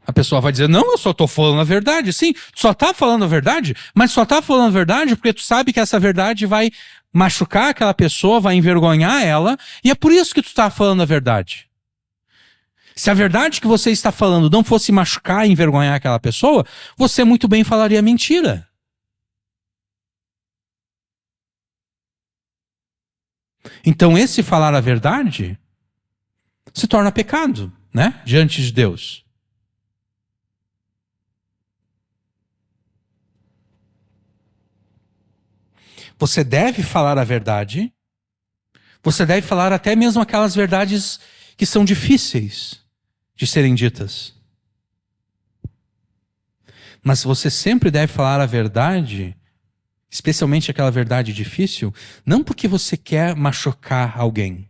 A pessoa vai dizer, não, eu só estou falando a verdade. Sim, tu só está falando a verdade, mas só está falando a verdade porque tu sabe que essa verdade vai machucar aquela pessoa, vai envergonhar ela, e é por isso que tu está falando a verdade. Se a verdade que você está falando não fosse machucar e envergonhar aquela pessoa, você muito bem falaria mentira. Então esse falar a verdade se torna pecado, né? Diante de Deus. Você deve falar a verdade. Você deve falar até mesmo aquelas verdades que são difíceis de serem ditas. Mas você sempre deve falar a verdade, especialmente aquela verdade difícil, não porque você quer machucar alguém.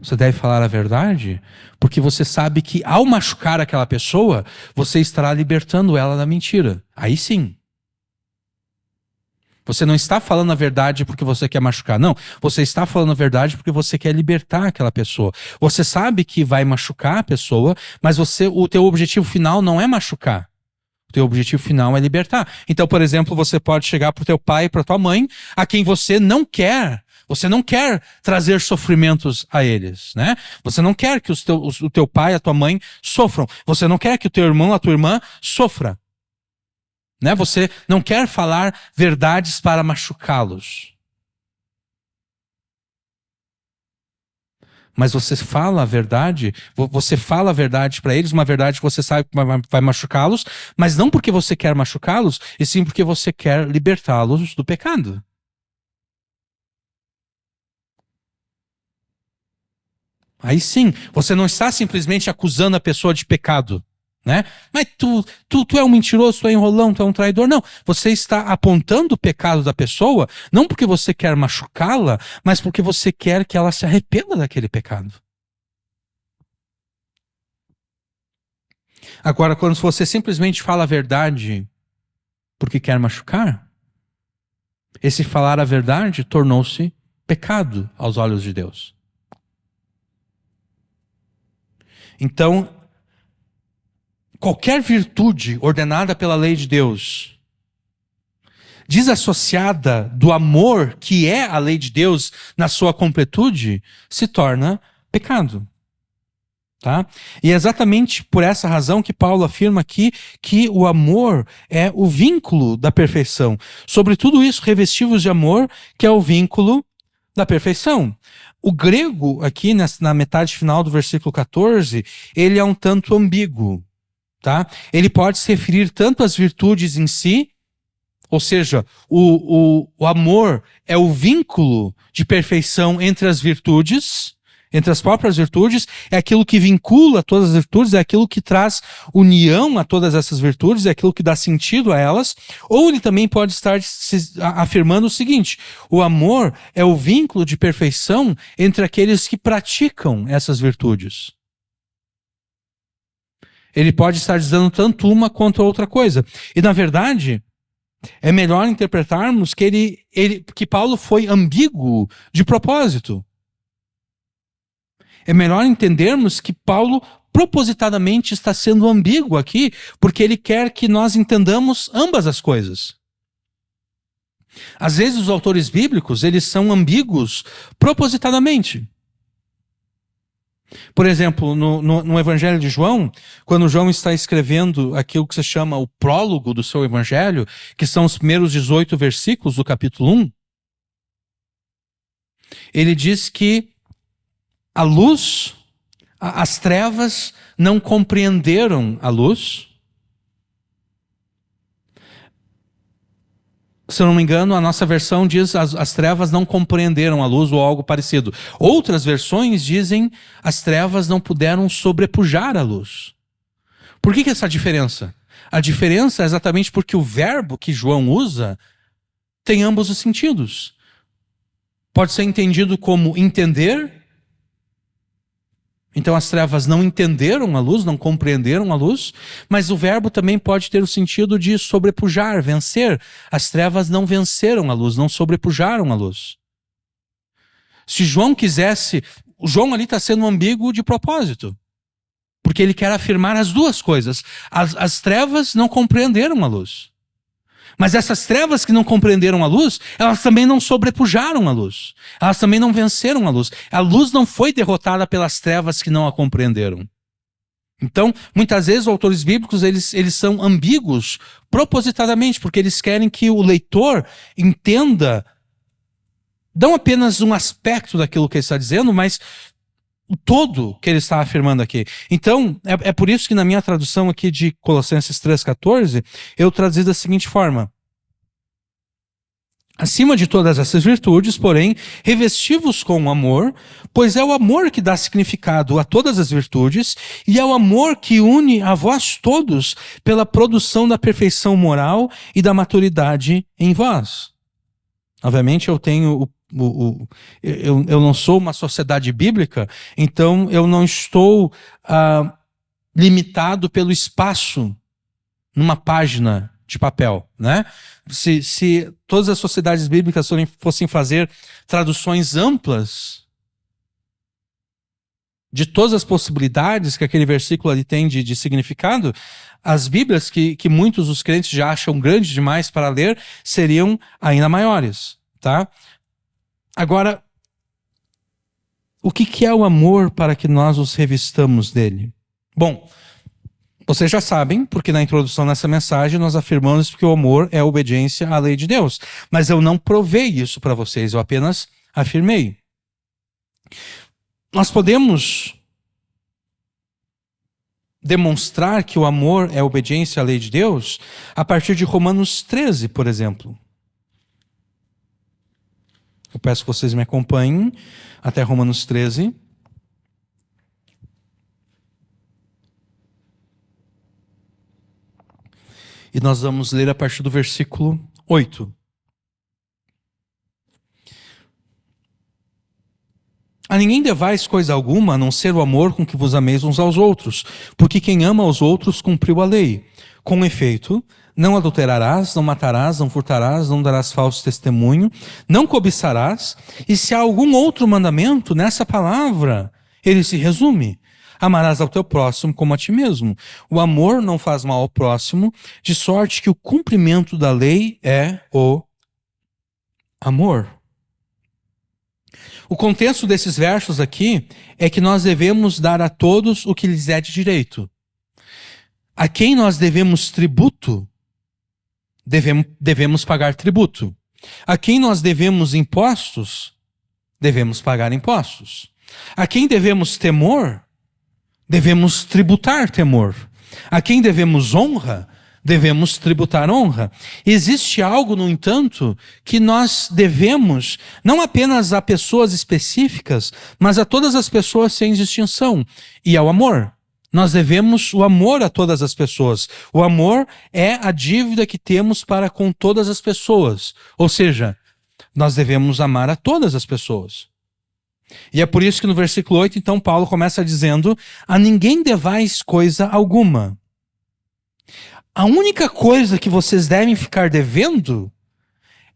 Você deve falar a verdade porque você sabe que ao machucar aquela pessoa, você estará libertando ela da mentira. Aí sim. Você não está falando a verdade porque você quer machucar. Não, você está falando a verdade porque você quer libertar aquela pessoa. Você sabe que vai machucar a pessoa, mas o teu objetivo final não é machucar. O teu objetivo final é libertar. Então, por exemplo, você pode chegar para o teu pai e para tua mãe, a quem você não quer trazer sofrimentos a eles, né? Você não quer que o teu pai e a tua mãe sofram. Você não quer que o teu irmão, a tua irmã sofra. Né? Você não quer falar verdades para machucá-los. Mas você fala a verdade para eles, uma verdade que você sabe que vai machucá-los, mas não porque você quer machucá-los, e sim porque você quer libertá-los do pecado. Aí sim, você não está simplesmente acusando a pessoa de pecado. Né? Mas tu é um mentiroso, tu é enrolão, tu é um traidor. Não, você está apontando o pecado da pessoa, não porque você quer machucá-la, mas porque você quer que ela se arrependa daquele pecado. Agora, quando você simplesmente fala a verdade porque quer machucar, esse falar a verdade tornou-se pecado aos olhos de Deus. Então, qualquer virtude ordenada pela lei de Deus, desassociada do amor que é a lei de Deus na sua completude, se torna pecado. Tá? E é exatamente por essa razão que Paulo afirma aqui que o amor é o vínculo da perfeição. Sobre tudo isso, revestivos de amor, que é o vínculo da perfeição. O grego, aqui na metade final do versículo 14, ele é um tanto ambíguo. Tá? Ele pode se referir tanto às virtudes em si, ou seja, o amor é o vínculo de perfeição entre as virtudes, entre as próprias virtudes, é aquilo que vincula todas as virtudes, é aquilo que traz união a todas essas virtudes, é aquilo que dá sentido a elas, ou ele também pode estar afirmando o seguinte: o amor é o vínculo de perfeição entre aqueles que praticam essas virtudes. Ele pode estar dizendo tanto uma quanto outra coisa. E, na verdade, é melhor interpretarmos que Paulo foi ambíguo de propósito. É melhor entendermos que Paulo propositadamente está sendo ambíguo aqui, porque ele quer que nós entendamos ambas as coisas. Às vezes os autores bíblicos, eles são ambíguos propositadamente. Por exemplo, no Evangelho de João, quando João está escrevendo aquilo que se chama o prólogo do seu Evangelho, que são os primeiros 18 versículos do capítulo 1, ele diz que a luz, as trevas não compreenderam a luz. Se eu não me engano, a nossa versão diz as trevas não compreenderam a luz ou algo parecido. Outras versões dizem as trevas não puderam sobrepujar a luz. Por que essa diferença? A diferença é exatamente porque o verbo que João usa tem ambos os sentidos. Pode ser entendido como entender. Então as trevas não entenderam a luz, não compreenderam a luz, mas o verbo também pode ter o sentido de sobrepujar, vencer. As trevas não venceram a luz, não sobrepujaram a luz. Se João quisesse, o João ali está sendo ambíguo de propósito, porque ele quer afirmar as duas coisas. As trevas não compreenderam a luz. Mas essas trevas que não compreenderam a luz, elas também não sobrepujaram a luz. Elas também não venceram a luz. A luz não foi derrotada pelas trevas que não a compreenderam. Então, muitas vezes, os autores bíblicos, eles são ambíguos propositadamente, porque eles querem que o leitor entenda não apenas um aspecto daquilo que ele está dizendo, mas o todo que ele está afirmando aqui. Então, é por isso que na minha tradução aqui de Colossenses 3,14, eu traduzi da seguinte forma: acima de todas essas virtudes, porém, revesti-vos com o amor, pois é o amor que dá significado a todas as virtudes, e é o amor que une a vós todos pela produção da perfeição moral e da maturidade em vós. Obviamente, eu tenho eu não sou uma sociedade bíblica, então eu não estou limitado pelo espaço numa página de papel, né? Se todas as sociedades bíblicas fossem fazer traduções amplas de todas as possibilidades que aquele versículo ali tem de significado, as Bíblias que muitos dos crentes já acham grandes demais para ler seriam ainda maiores, tá? Agora, o que é o amor para que nós os revistamos dele? Bom, vocês já sabem, porque na introdução dessa mensagem nós afirmamos que o amor é a obediência à lei de Deus. Mas eu não provei isso para vocês, eu apenas afirmei. Nós podemos demonstrar que o amor é a obediência à lei de Deus a partir de Romanos 13, por exemplo. Eu peço que vocês me acompanhem até Romanos 13. E nós vamos ler a partir do versículo 8. A ninguém devais coisa alguma, a não ser o amor com que vos ameis uns aos outros, porque quem ama aos outros cumpriu a lei. Com efeito, não adulterarás, não matarás, não furtarás, não darás falso testemunho, não cobiçarás, e se há algum outro mandamento nessa palavra, ele se resume: amarás ao teu próximo como a ti mesmo. O amor não faz mal ao próximo, de sorte que o cumprimento da lei é o amor. O contexto desses versos aqui é que nós devemos dar a todos o que lhes é de direito. A quem nós devemos tributo, devemos pagar tributo. A quem nós devemos impostos, devemos pagar impostos. A quem devemos temor, devemos tributar temor. A quem devemos honra, devemos tributar honra. Existe algo, no entanto, que nós devemos, não apenas a pessoas específicas, mas a todas as pessoas sem distinção, e ao amor. Nós devemos o amor a todas as pessoas. O amor é a dívida que temos para com todas as pessoas. Ou seja, nós devemos amar a todas as pessoas. E é por isso que no versículo 8, então, Paulo começa dizendo: a ninguém devais coisa alguma. A única coisa que vocês devem ficar devendo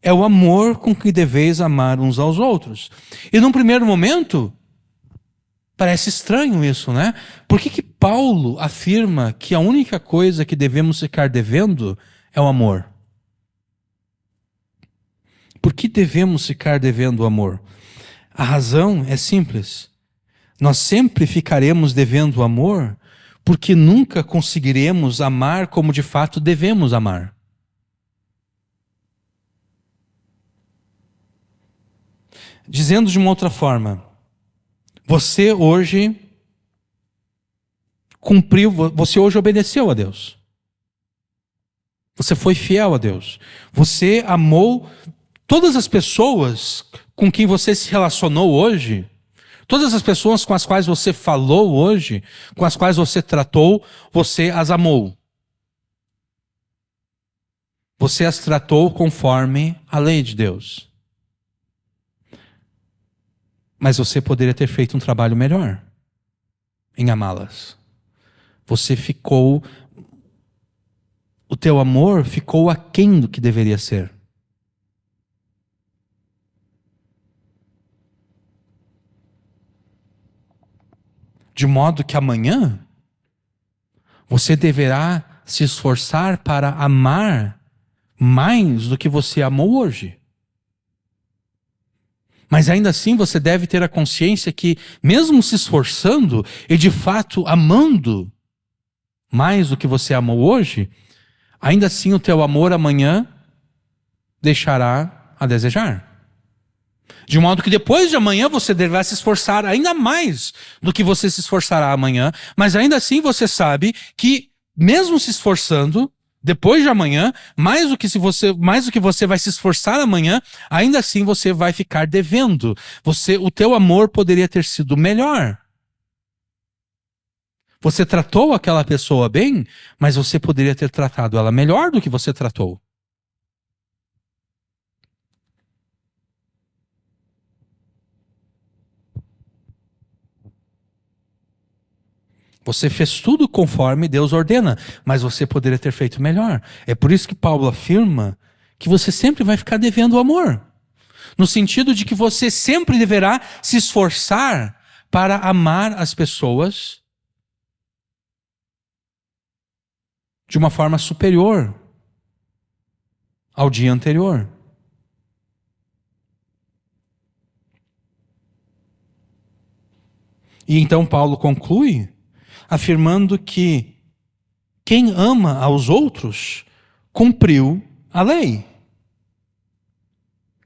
é o amor com que deveis amar uns aos outros. E num primeiro momento, parece estranho isso, né? Por que Paulo afirma que a única coisa que devemos ficar devendo é o amor? Por que devemos ficar devendo o amor? A razão é simples. Nós sempre ficaremos devendo o amor porque nunca conseguiremos amar como de fato devemos amar. Dizendo de uma outra forma, você hoje cumpriu, você hoje obedeceu a Deus. Você foi fiel a Deus. Você amou todas as pessoas com quem você se relacionou hoje. Todas as pessoas com as quais você falou hoje, com as quais você tratou, você as amou. Você as tratou conforme a lei de Deus. Mas você poderia ter feito um trabalho melhor em amá-las. Você ficou... O teu amor ficou aquém do que deveria ser. De modo que amanhã você deverá se esforçar para amar mais do que você amou hoje. Mas ainda assim você deve ter a consciência que, mesmo se esforçando e de fato amando mais do que você amou hoje, ainda assim o teu amor amanhã deixará a desejar. De modo que depois de amanhã você deverá se esforçar ainda mais do que você se esforçará amanhã, mas ainda assim você sabe que, mesmo se esforçando, depois de amanhã, mais do que você vai se esforçar amanhã, ainda assim você vai ficar devendo. O teu amor poderia ter sido melhor. Você tratou aquela pessoa bem, mas você poderia ter tratado ela melhor do que você tratou. Você fez tudo conforme Deus ordena, mas você poderia ter feito melhor. É por isso que Paulo afirma que você sempre vai ficar devendo o amor. No sentido de que você sempre deverá se esforçar para amar as pessoas de uma forma superior ao dia anterior. E então Paulo conclui afirmando que quem ama aos outros cumpriu a lei.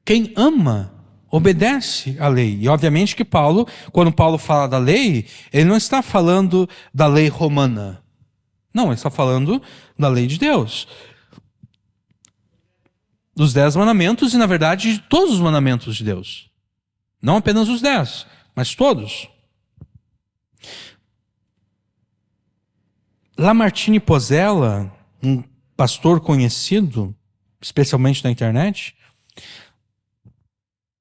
Quem ama obedece à lei. E obviamente que Paulo, quando Paulo fala da lei, ele não está falando da lei romana. Não, ele está falando da lei de Deus. Dos 10 mandamentos e, na verdade, de todos os mandamentos de Deus. Não apenas os 10, mas todos. Lamartine Pozzella, um pastor conhecido, especialmente na internet,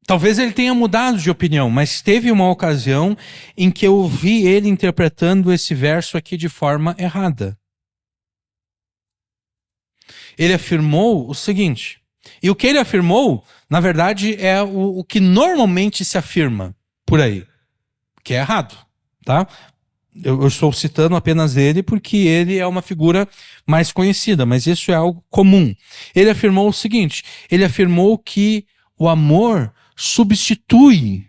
talvez ele tenha mudado de opinião, mas teve uma ocasião em que eu ouvi ele interpretando esse verso aqui de forma errada. Ele afirmou o seguinte, e o que ele afirmou, na verdade, é o que normalmente se afirma por aí, que é errado, tá? Eu estou citando apenas ele porque ele é uma figura mais conhecida, mas isso é algo comum. Ele afirmou o seguinte, ele afirmou que o amor substitui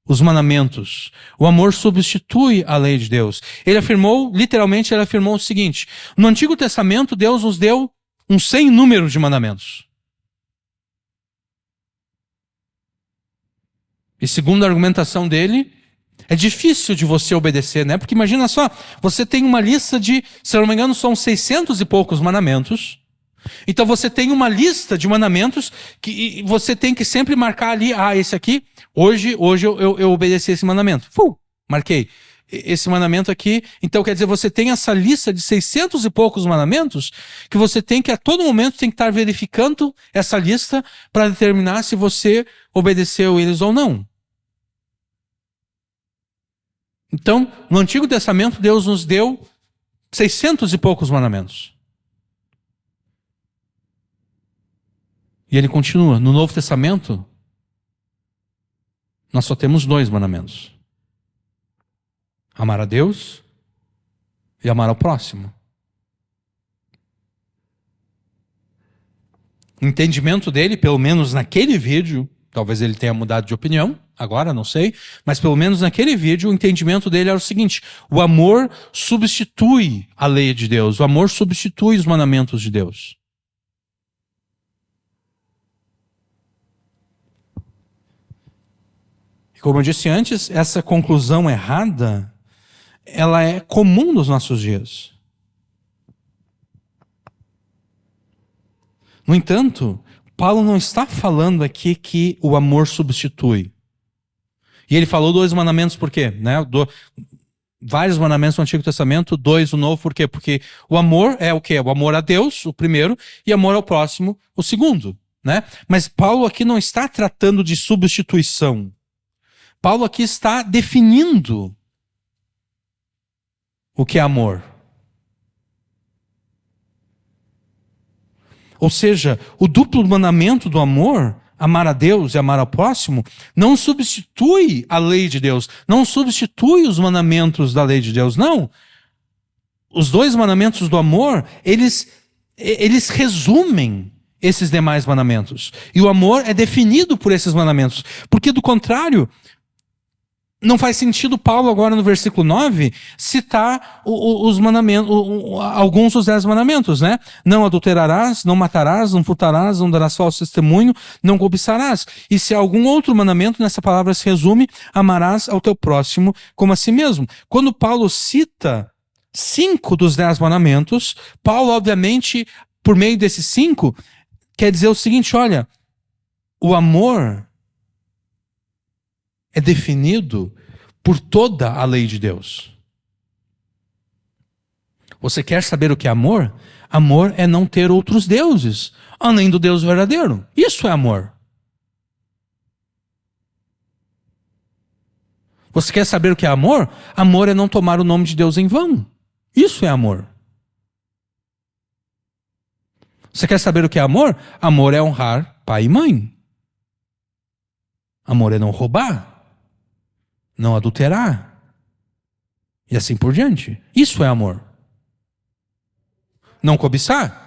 os mandamentos. O amor substitui a lei de Deus. Ele afirmou, literalmente, ele afirmou o seguinte, no Antigo Testamento Deus nos deu um sem número de mandamentos. E segundo a argumentação dele, é difícil de você obedecer, né? Porque imagina só, você tem uma lista de, se eu não me engano, são 600 e poucos mandamentos. Então você tem uma lista de mandamentos que você tem que sempre marcar ali, esse aqui, hoje eu obedeci esse mandamento. Marquei. Esse mandamento aqui, então quer dizer, você tem essa lista de 600 e poucos mandamentos que você tem que a todo momento tem que estar verificando essa lista para determinar se você obedeceu eles ou não. Então, no Antigo Testamento, Deus nos deu 600 e poucos mandamentos. E ele continua. No Novo Testamento, nós só temos 2 mandamentos. Amar a Deus e amar ao próximo. O entendimento dele, pelo menos naquele vídeo, talvez ele tenha mudado de opinião, agora não sei, mas pelo menos naquele vídeo o entendimento dele era o seguinte, o amor substitui a lei de Deus, o amor substitui os mandamentos de Deus. E como eu disse antes, essa conclusão errada, ela é comum nos nossos dias. No entanto, Paulo não está falando aqui que o amor substitui. E ele falou 2 mandamentos por quê? Né? Vários mandamentos no Antigo Testamento, 2 no Novo, por quê? Porque o amor é o quê? O amor a Deus, o primeiro, e amor ao próximo, o segundo. Né? Mas Paulo aqui não está tratando de substituição. Paulo aqui está definindo o que é amor. Ou seja, o duplo mandamento do amor, amar a Deus e amar ao próximo, não substitui a lei de Deus, não substitui os mandamentos da lei de Deus, não. Os 2 mandamentos do amor, eles eles resumem esses demais mandamentos. E o amor é definido por esses mandamentos. Porque, do contrário, não faz sentido Paulo agora no versículo 9 citar os mandamentos, alguns dos 10 mandamentos, né? Não adulterarás, não matarás, não furtarás, não darás falso testemunho, não cobiçarás. E se há algum outro mandamento, nessa palavra se resume, amarás ao teu próximo como a si mesmo. Quando Paulo cita 5 dos 10 mandamentos, Paulo, obviamente, por meio desses 5, quer dizer o seguinte, olha, o amor é definido por toda a lei de Deus. Você quer saber o que é amor? Amor é não ter outros deuses, além do Deus verdadeiro. Isso é amor. Você quer saber o que é amor? Amor é não tomar o nome de Deus em vão. Isso é amor. Você quer saber o que é amor? Amor é honrar pai e mãe. Amor é não roubar, não adulterar, e assim por diante. Isso é amor. Não cobiçar.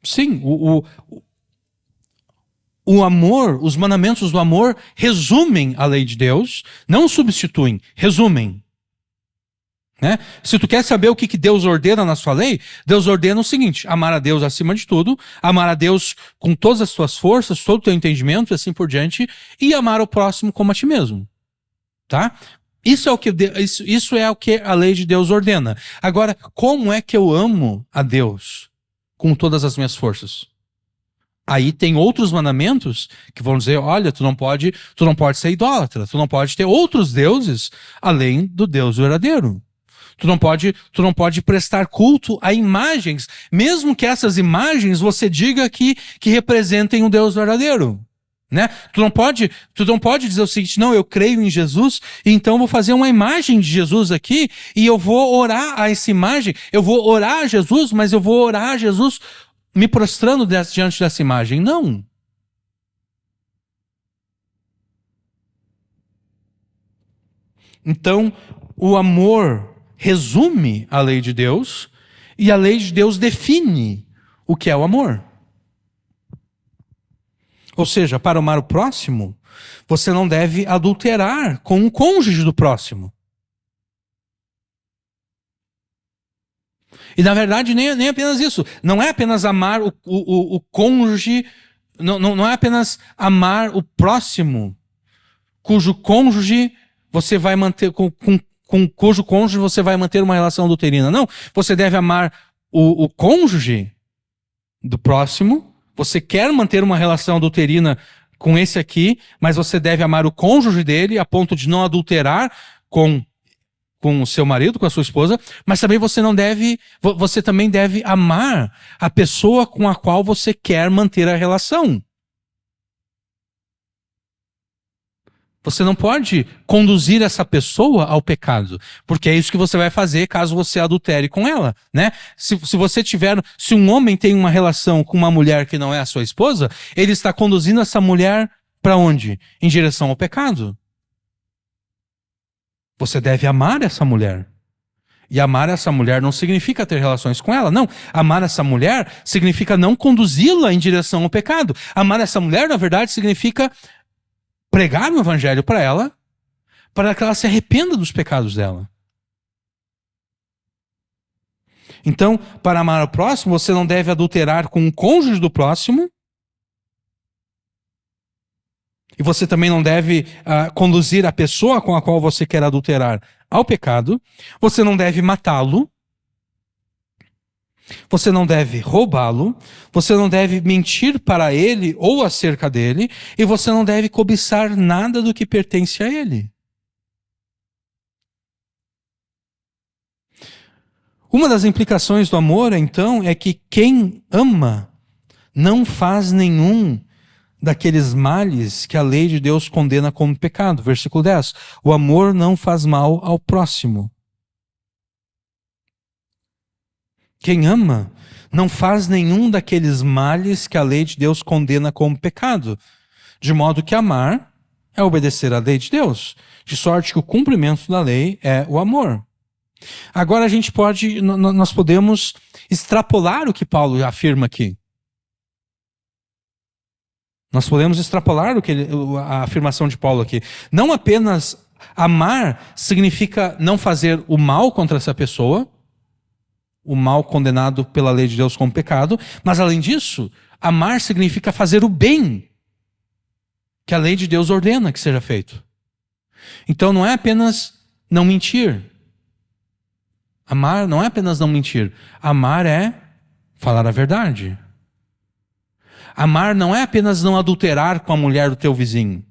Sim, o amor, os mandamentos do amor resumem a lei de Deus, não substituem, resumem. Né? Se tu quer saber o que Deus ordena na sua lei, Deus ordena o seguinte: amar a Deus acima de tudo, amar a Deus com todas as tuas forças, todo o teu entendimento e assim por diante, e amar o próximo como a ti mesmo. Tá? Isso é o que a lei de Deus ordena. Agora, como é que eu amo a Deus com todas as minhas forças? Aí tem outros mandamentos que vão dizer, olha, tu não pode ser idólatra, tu não pode ter outros deuses além do Deus verdadeiro. Tu não pode prestar culto a imagens, mesmo que essas imagens você diga que representem o Deus verdadeiro. Né? Tu não pode dizer o seguinte, não, eu creio em Jesus, então vou fazer uma imagem de Jesus aqui e eu vou orar a essa imagem, eu vou orar a Jesus, mas eu vou orar a Jesus me prostrando diante dessa imagem. Não. Então, o amor resume a lei de Deus e a lei de Deus define o que é o amor. Ou seja, para amar o próximo, você não deve adulterar com o cônjuge do próximo. E na verdade nem apenas isso. Não é apenas amar o cônjuge, não é apenas amar o próximo, cujo cônjuge você vai manter com cujo cônjuge você vai manter uma relação adulterina. Não, você deve amar o cônjuge do próximo. Você quer manter uma relação adulterina com esse aqui, mas você deve amar o cônjuge dele a ponto de não adulterar com o seu marido, com a sua esposa, mas também você também deve amar a pessoa com a qual você quer manter a relação. Você não pode conduzir essa pessoa ao pecado, porque é isso que você vai fazer caso você adultere com ela, né? Se um homem tem uma relação com uma mulher que não é a sua esposa, ele está conduzindo essa mulher para onde? Em direção ao pecado. Você deve amar essa mulher. E amar essa mulher não significa ter relações com ela, não. Amar essa mulher significa não conduzi-la em direção ao pecado. Amar essa mulher, na verdade, significa pregar o evangelho para ela, para que ela se arrependa dos pecados dela. Então, para amar o próximo, você não deve adulterar com o cônjuge do próximo, e você também não deve conduzir a pessoa com a qual você quer adulterar ao pecado. Você não deve matá-lo. Você não deve roubá-lo, você não deve mentir para ele ou acerca dele, e você não deve cobiçar nada do que pertence a ele. Uma das implicações do amor, então, é que quem ama não faz nenhum daqueles males que a lei de Deus condena como pecado. Versículo 10. O amor não faz mal ao próximo. Quem ama não faz nenhum daqueles males que a lei de Deus condena como pecado. De modo que amar é obedecer à lei de Deus, de sorte que o cumprimento da lei é o amor. Agora nós podemos extrapolar o que Paulo afirma aqui. Nós podemos extrapolar a afirmação de Paulo aqui. Não apenas amar significa não fazer o mal contra essa pessoa, o mal condenado pela lei de Deus como pecado, mas além disso, amar significa fazer o bem que a lei de Deus ordena que seja feito. Então não é apenas não mentir. Amar não é apenas não mentir. Amar é falar a verdade. Amar não é apenas não adulterar com a mulher do teu vizinho.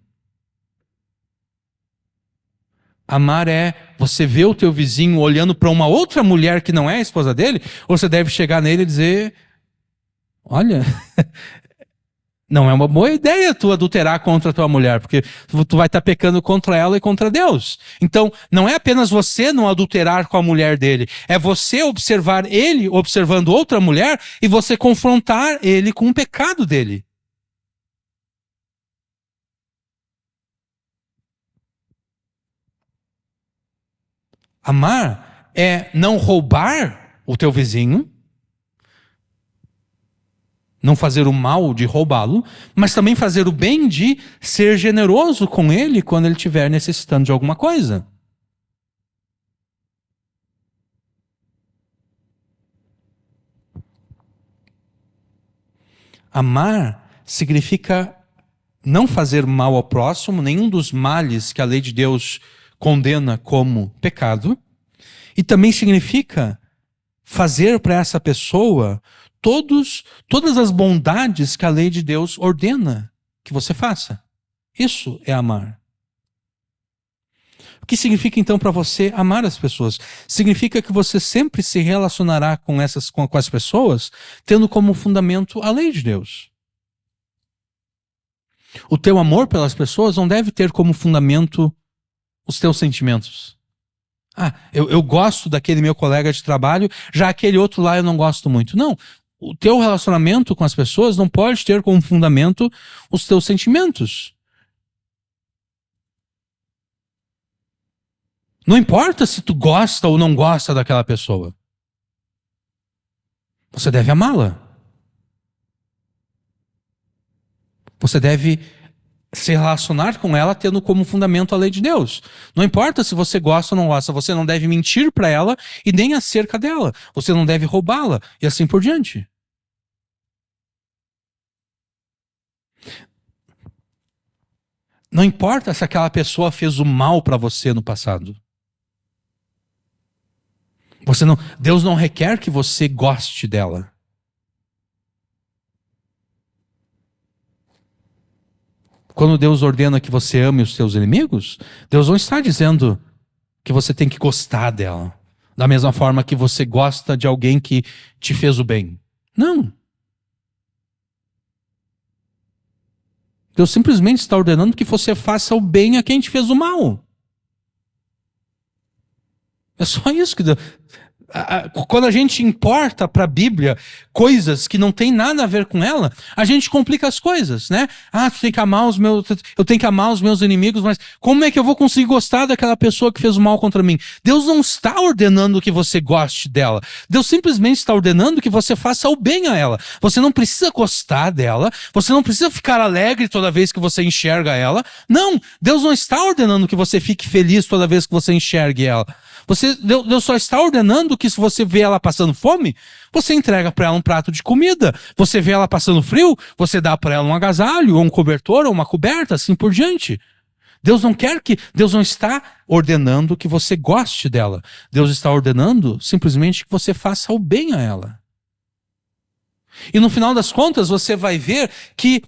Amar é você ver o teu vizinho olhando para uma outra mulher que não é a esposa dele, ou você deve chegar nele e dizer: olha, não é uma boa ideia tu adulterar contra a tua mulher, porque tu vai estar pecando contra ela e contra Deus. Então, não é apenas você não adulterar com a mulher dele, é você observar ele observando outra mulher e você confrontar ele com o pecado dele. Amar é não roubar o teu vizinho, não fazer o mal de roubá-lo, mas também fazer o bem de ser generoso com ele quando ele estiver necessitando de alguma coisa. Amar significa não fazer mal ao próximo, nenhum dos males que a lei de Deus condena como pecado, e também significa fazer para essa pessoa todas as bondades que a lei de Deus ordena que você faça. Isso é amar. O que significa então para você amar as pessoas? Significa que você sempre se relacionará com as pessoas tendo como fundamento a lei de Deus. O teu amor pelas pessoas não deve ter como fundamento os teus sentimentos. Eu gosto daquele meu colega de trabalho, já aquele outro lá eu não gosto muito. Não. O teu relacionamento com as pessoas não pode ter como fundamento os teus sentimentos. Não importa se tu gosta ou não gosta daquela pessoa. Você deve amá-la. Você deve se relacionar com ela tendo como fundamento a lei de Deus. Não importa se você gosta ou não gosta, você não deve mentir para ela e nem acerca dela. Você não deve roubá-la e assim por diante. Não importa se aquela pessoa fez o mal para você no passado. Deus não requer que você goste dela. Quando Deus ordena que você ame os seus inimigos, Deus não está dizendo que você tem que gostar dela, da mesma forma que você gosta de alguém que te fez o bem. Não. Deus simplesmente está ordenando que você faça o bem a quem te fez o mal. É só isso que Deus... Quando a gente importa para a Bíblia coisas que não tem nada a ver com ela, a gente complica as coisas, né? Eu tenho que amar os meus inimigos, mas como é que eu vou conseguir gostar daquela pessoa que fez o mal contra mim? Deus não está ordenando que você goste dela. Deus simplesmente está ordenando que você faça o bem a ela. Você não precisa gostar dela, você não precisa ficar alegre toda vez que você enxerga ela. Não, Deus não está ordenando que você fique feliz toda vez que você enxergue ela. Deus só está ordenando que se você vê ela passando fome, você entrega para ela um prato de comida. Você vê ela passando frio, você dá para ela um agasalho, ou um cobertor, ou uma coberta, assim por diante. Deus não está ordenando que você goste dela. Deus está ordenando simplesmente que você faça o bem a ela. E no final das contas, você vai ver que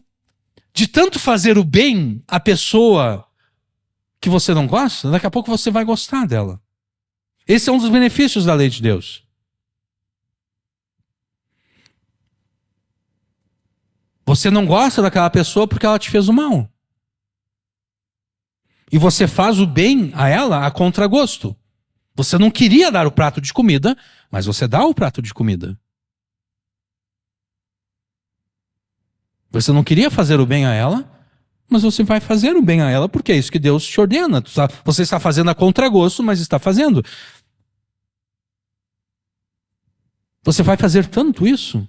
de tanto fazer o bem à pessoa que você não gosta, daqui a pouco você vai gostar dela. Esse é um dos benefícios da lei de Deus. Você não gosta daquela pessoa porque ela te fez o mal. E você faz o bem a ela a contragosto. Você não queria dar o prato de comida, mas você dá o prato de comida. Você não queria fazer o bem a ela, mas você vai fazer o bem a ela, porque é isso que Deus te ordena. Você está fazendo a contragosto, mas está fazendo. Você vai fazer tanto isso,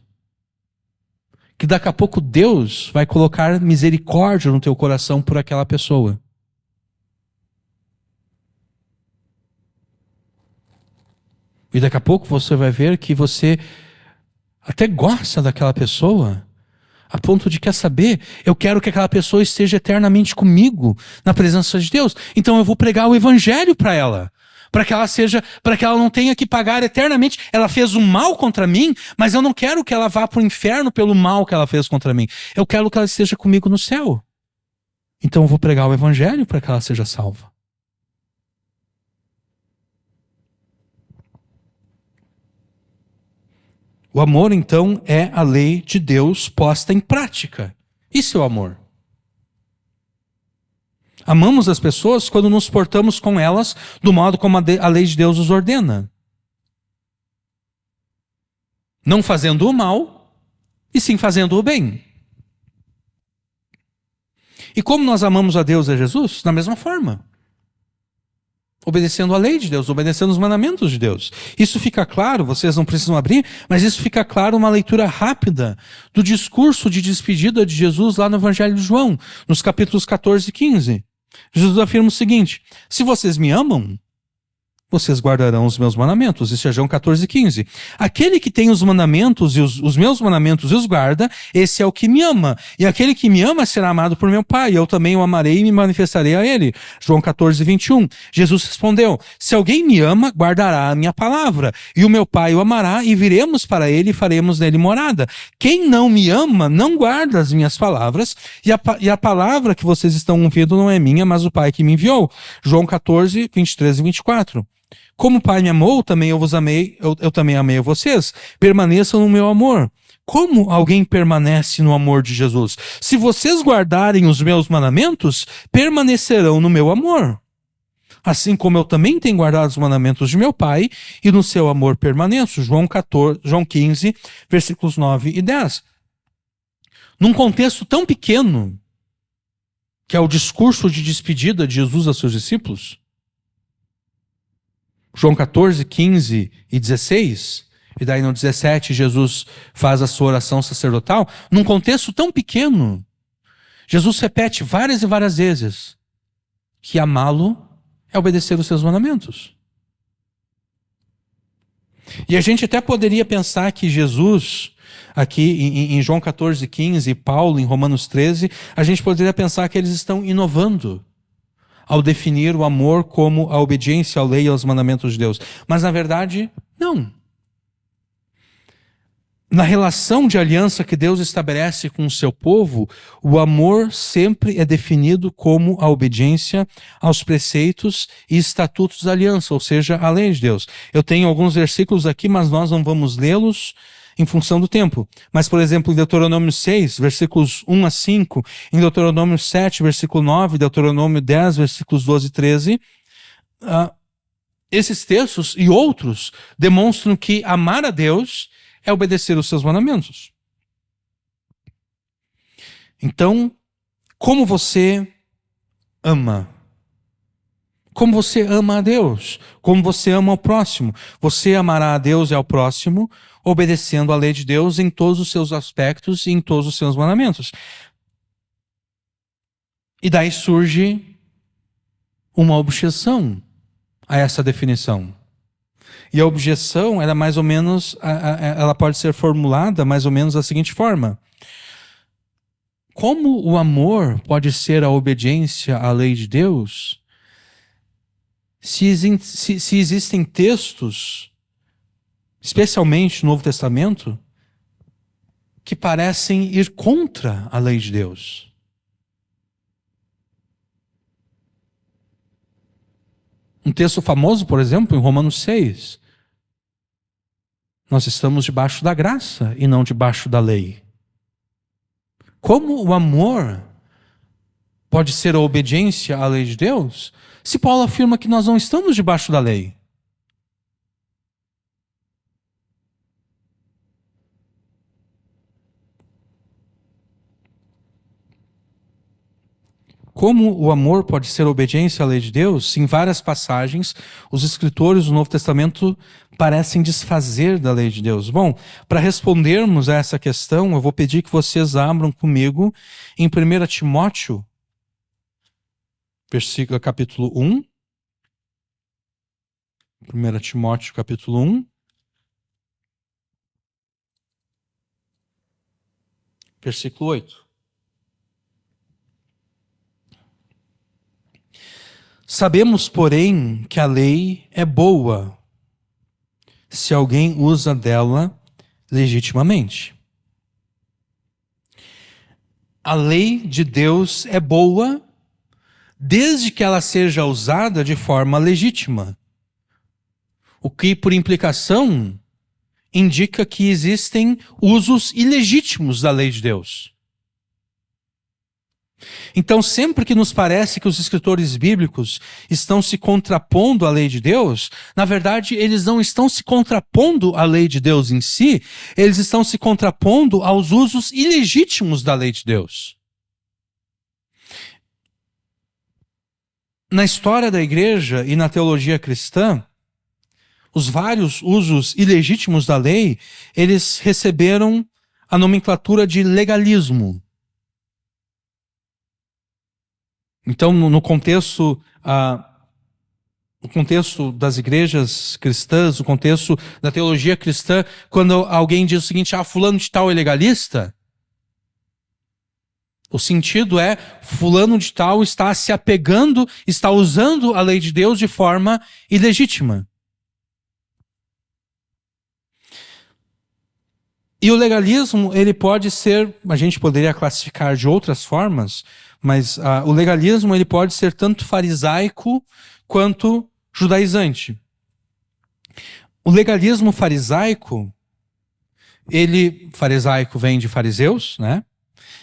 que daqui a pouco Deus vai colocar misericórdia no teu coração por aquela pessoa. E daqui a pouco você vai ver que você até gosta daquela pessoa, a ponto de, quer saber, eu quero que aquela pessoa esteja eternamente comigo, na presença de Deus. Então eu vou pregar o evangelho para ela. Para que ela não tenha que pagar eternamente. Ela fez um mal contra mim, mas eu não quero que ela vá para o inferno pelo mal que ela fez contra mim. Eu quero que ela esteja comigo no céu. Então eu vou pregar o evangelho para que ela seja salva. O amor, então, é a lei de Deus posta em prática. Isso é o amor. Amamos as pessoas quando nos portamos com elas do modo como a lei de Deus os ordena. Não fazendo o mal, e sim fazendo o bem. E como nós amamos a Deus e a Jesus? Da mesma forma. Obedecendo a lei de Deus, obedecendo os mandamentos de Deus. Isso fica claro, vocês não precisam abrir, mas isso fica claro uma leitura rápida do discurso de despedida de Jesus lá no Evangelho de João, nos capítulos 14 e 15. Jesus afirma o seguinte: se vocês me amam, vocês guardarão os meus mandamentos. Isso é João 14, 15. Aquele que tem os mandamentos e os meus mandamentos e os guarda, esse é o que me ama. E aquele que me ama será amado por meu Pai. Eu também o amarei e me manifestarei a ele. João 14, 21. Jesus respondeu: se alguém me ama, guardará a minha palavra. E o meu Pai o amará e viremos para ele e faremos nele morada. Quem não me ama, não guarda as minhas palavras. E a palavra que vocês estão ouvindo não é minha, mas o Pai que me enviou. João 14, 23 e 24. Como o Pai me amou, também eu vos amei, eu também amei a vocês. Permaneçam no meu amor. Como alguém permanece no amor de Jesus? Se vocês guardarem os meus mandamentos, permanecerão no meu amor. Assim como eu também tenho guardado os mandamentos de meu Pai, e no seu amor permaneço. João 15, versículos 9 e 10. Num contexto tão pequeno, que é o discurso de despedida de Jesus a seus discípulos, João 14, 15 e 16, e daí no 17 Jesus faz a sua oração sacerdotal. Num contexto tão pequeno, Jesus repete várias e várias vezes que amá-lo é obedecer os seus mandamentos. E a gente até poderia pensar que Jesus, aqui em João 14, 15, e Paulo em Romanos 13, a gente poderia pensar que eles estão inovando ao definir o amor como a obediência à lei e aos mandamentos de Deus. Mas, na verdade, não. Na relação de aliança que Deus estabelece com o seu povo, o amor sempre é definido como a obediência aos preceitos e estatutos da aliança, ou seja, a lei de Deus. Eu tenho alguns versículos aqui, mas nós não vamos lê-los em função do tempo. Mas, por exemplo, em Deuteronômio 6, versículos 1 a 5, em Deuteronômio 7, versículo 9, Deuteronômio 10, versículos 12 e 13, esses textos e outros demonstram que amar a Deus é obedecer os seus mandamentos. Então, como você ama? Como você ama a Deus? Como você ama ao próximo? Você amará a Deus e ao próximo obedecendo a lei de Deus em todos os seus aspectos e em todos os seus mandamentos. E daí surge uma objeção a essa definição. E a objeção, ela é mais ou menos, ela pode ser formulada mais ou menos da seguinte forma: como o amor pode ser a obediência à lei de Deus se existem textos, especialmente no Novo Testamento, que parecem ir contra a lei de Deus? Um texto famoso, por exemplo, em Romanos 6. Nós estamos debaixo da graça e não debaixo da lei. Como o amor pode ser a obediência à lei de Deus, se Paulo afirma que nós não estamos debaixo da lei? como o amor pode ser obediência à lei de Deus, em várias passagens, os escritores do Novo Testamento parecem desfazer da lei de Deus. Bom, para respondermos a essa questão, eu vou pedir que vocês abram comigo em 1 Timóteo, capítulo 1. 1 Timóteo, capítulo 1. Versículo 8. Sabemos, porém, que a lei é boa, se alguém usa dela legitimamente. A lei de Deus é boa desde que ela seja usada de forma legítima. O que, por implicação, indica que existem usos ilegítimos da lei de Deus. Então, sempre que nos parece que os escritores bíblicos estão se contrapondo à lei de Deus, na verdade, eles não estão se contrapondo à lei de Deus em si, eles estão se contrapondo aos usos ilegítimos da lei de Deus. Na história da igreja e na teologia cristã, os vários usos ilegítimos da lei, eles receberam a nomenclatura de legalismo. Então, no contexto das igrejas cristãs, no contexto da teologia cristã, quando alguém diz o seguinte, fulano de tal é legalista, o sentido é, fulano de tal está se apegando, está usando a lei de Deus de forma ilegítima. E o legalismo, ele pode ser, a gente poderia classificar de outras formas, mas o legalismo ele pode ser tanto farisaico quanto judaizante. O legalismo farisaico, farisaico vem de fariseus, né?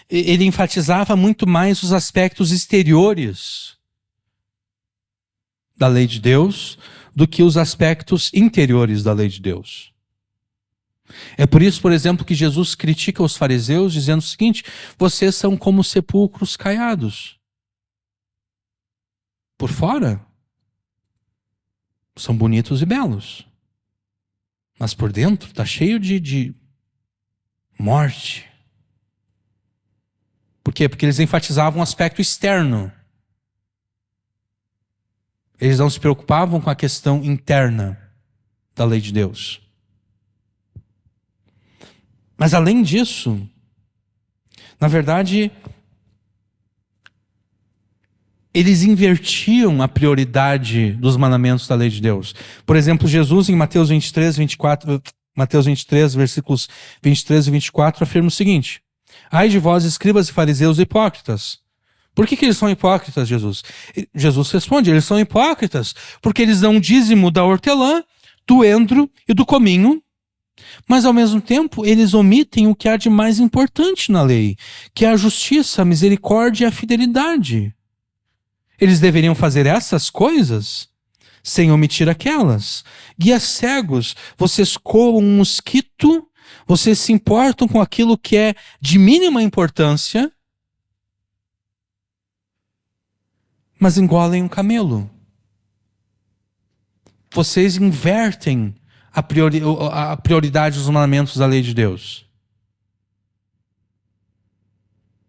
Ele enfatizava muito mais os aspectos exteriores da lei de Deus do que os aspectos interiores da lei de Deus. É por isso, por exemplo, que Jesus critica os fariseus dizendo o seguinte, vocês são como sepulcros caiados. Por fora, são bonitos e belos. Mas por dentro está cheio de morte. Por quê? Porque eles enfatizavam o aspecto externo. Eles não se preocupavam com a questão interna da lei de Deus. Mas além disso, na verdade, eles invertiam a prioridade dos mandamentos da lei de Deus. Por exemplo, Jesus em Mateus 23, versículos 23 e 24, afirma o seguinte, ai de vós, escribas e fariseus hipócritas. Por que eles são hipócritas, Jesus? Jesus responde, eles são hipócritas porque eles dão dízimo da hortelã, do endro e do cominho, mas ao mesmo tempo eles omitem o que há de mais importante na lei, que é a justiça, a misericórdia e a fidelidade. Eles deveriam fazer essas coisas sem omitir aquelas. Guias cegos, vocês coam um mosquito, vocês se importam com aquilo que é de mínima importância, mas engolem um camelo. Vocês invertem a prioridade dos mandamentos da lei de Deus.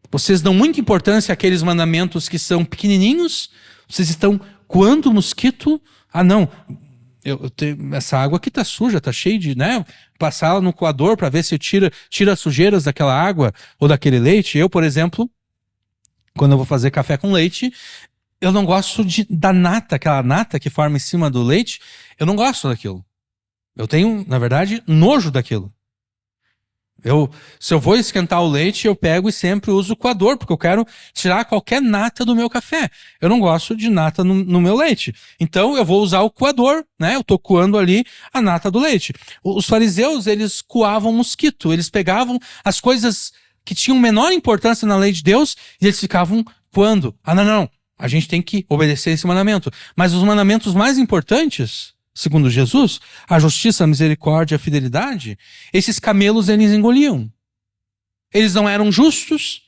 Vocês dão muita importância àqueles mandamentos que são pequenininhos, vocês estão coando o mosquito. Ah não, essa água aqui está suja, está cheia de, né? Passar ela no coador para ver se tira as sujeiras daquela água ou daquele leite. Eu, por exemplo, quando eu vou fazer café com leite, eu não gosto da nata, aquela nata que forma em cima do leite, eu não gosto daquilo. Eu tenho, na verdade, nojo daquilo. Se eu vou esquentar o leite, eu pego e sempre uso o coador, porque eu quero tirar qualquer nata do meu café. Eu não gosto de nata no meu leite. Então, eu vou usar o coador, né? Eu estou coando ali a nata do leite. Os fariseus, eles coavam mosquito. Eles pegavam as coisas que tinham menor importância na lei de Deus e eles ficavam coando. Ah, não. A gente tem que obedecer esse mandamento. Mas os mandamentos mais importantes, segundo Jesus, a justiça, a misericórdia, a fidelidade, esses camelos eles engoliam. Eles não eram justos,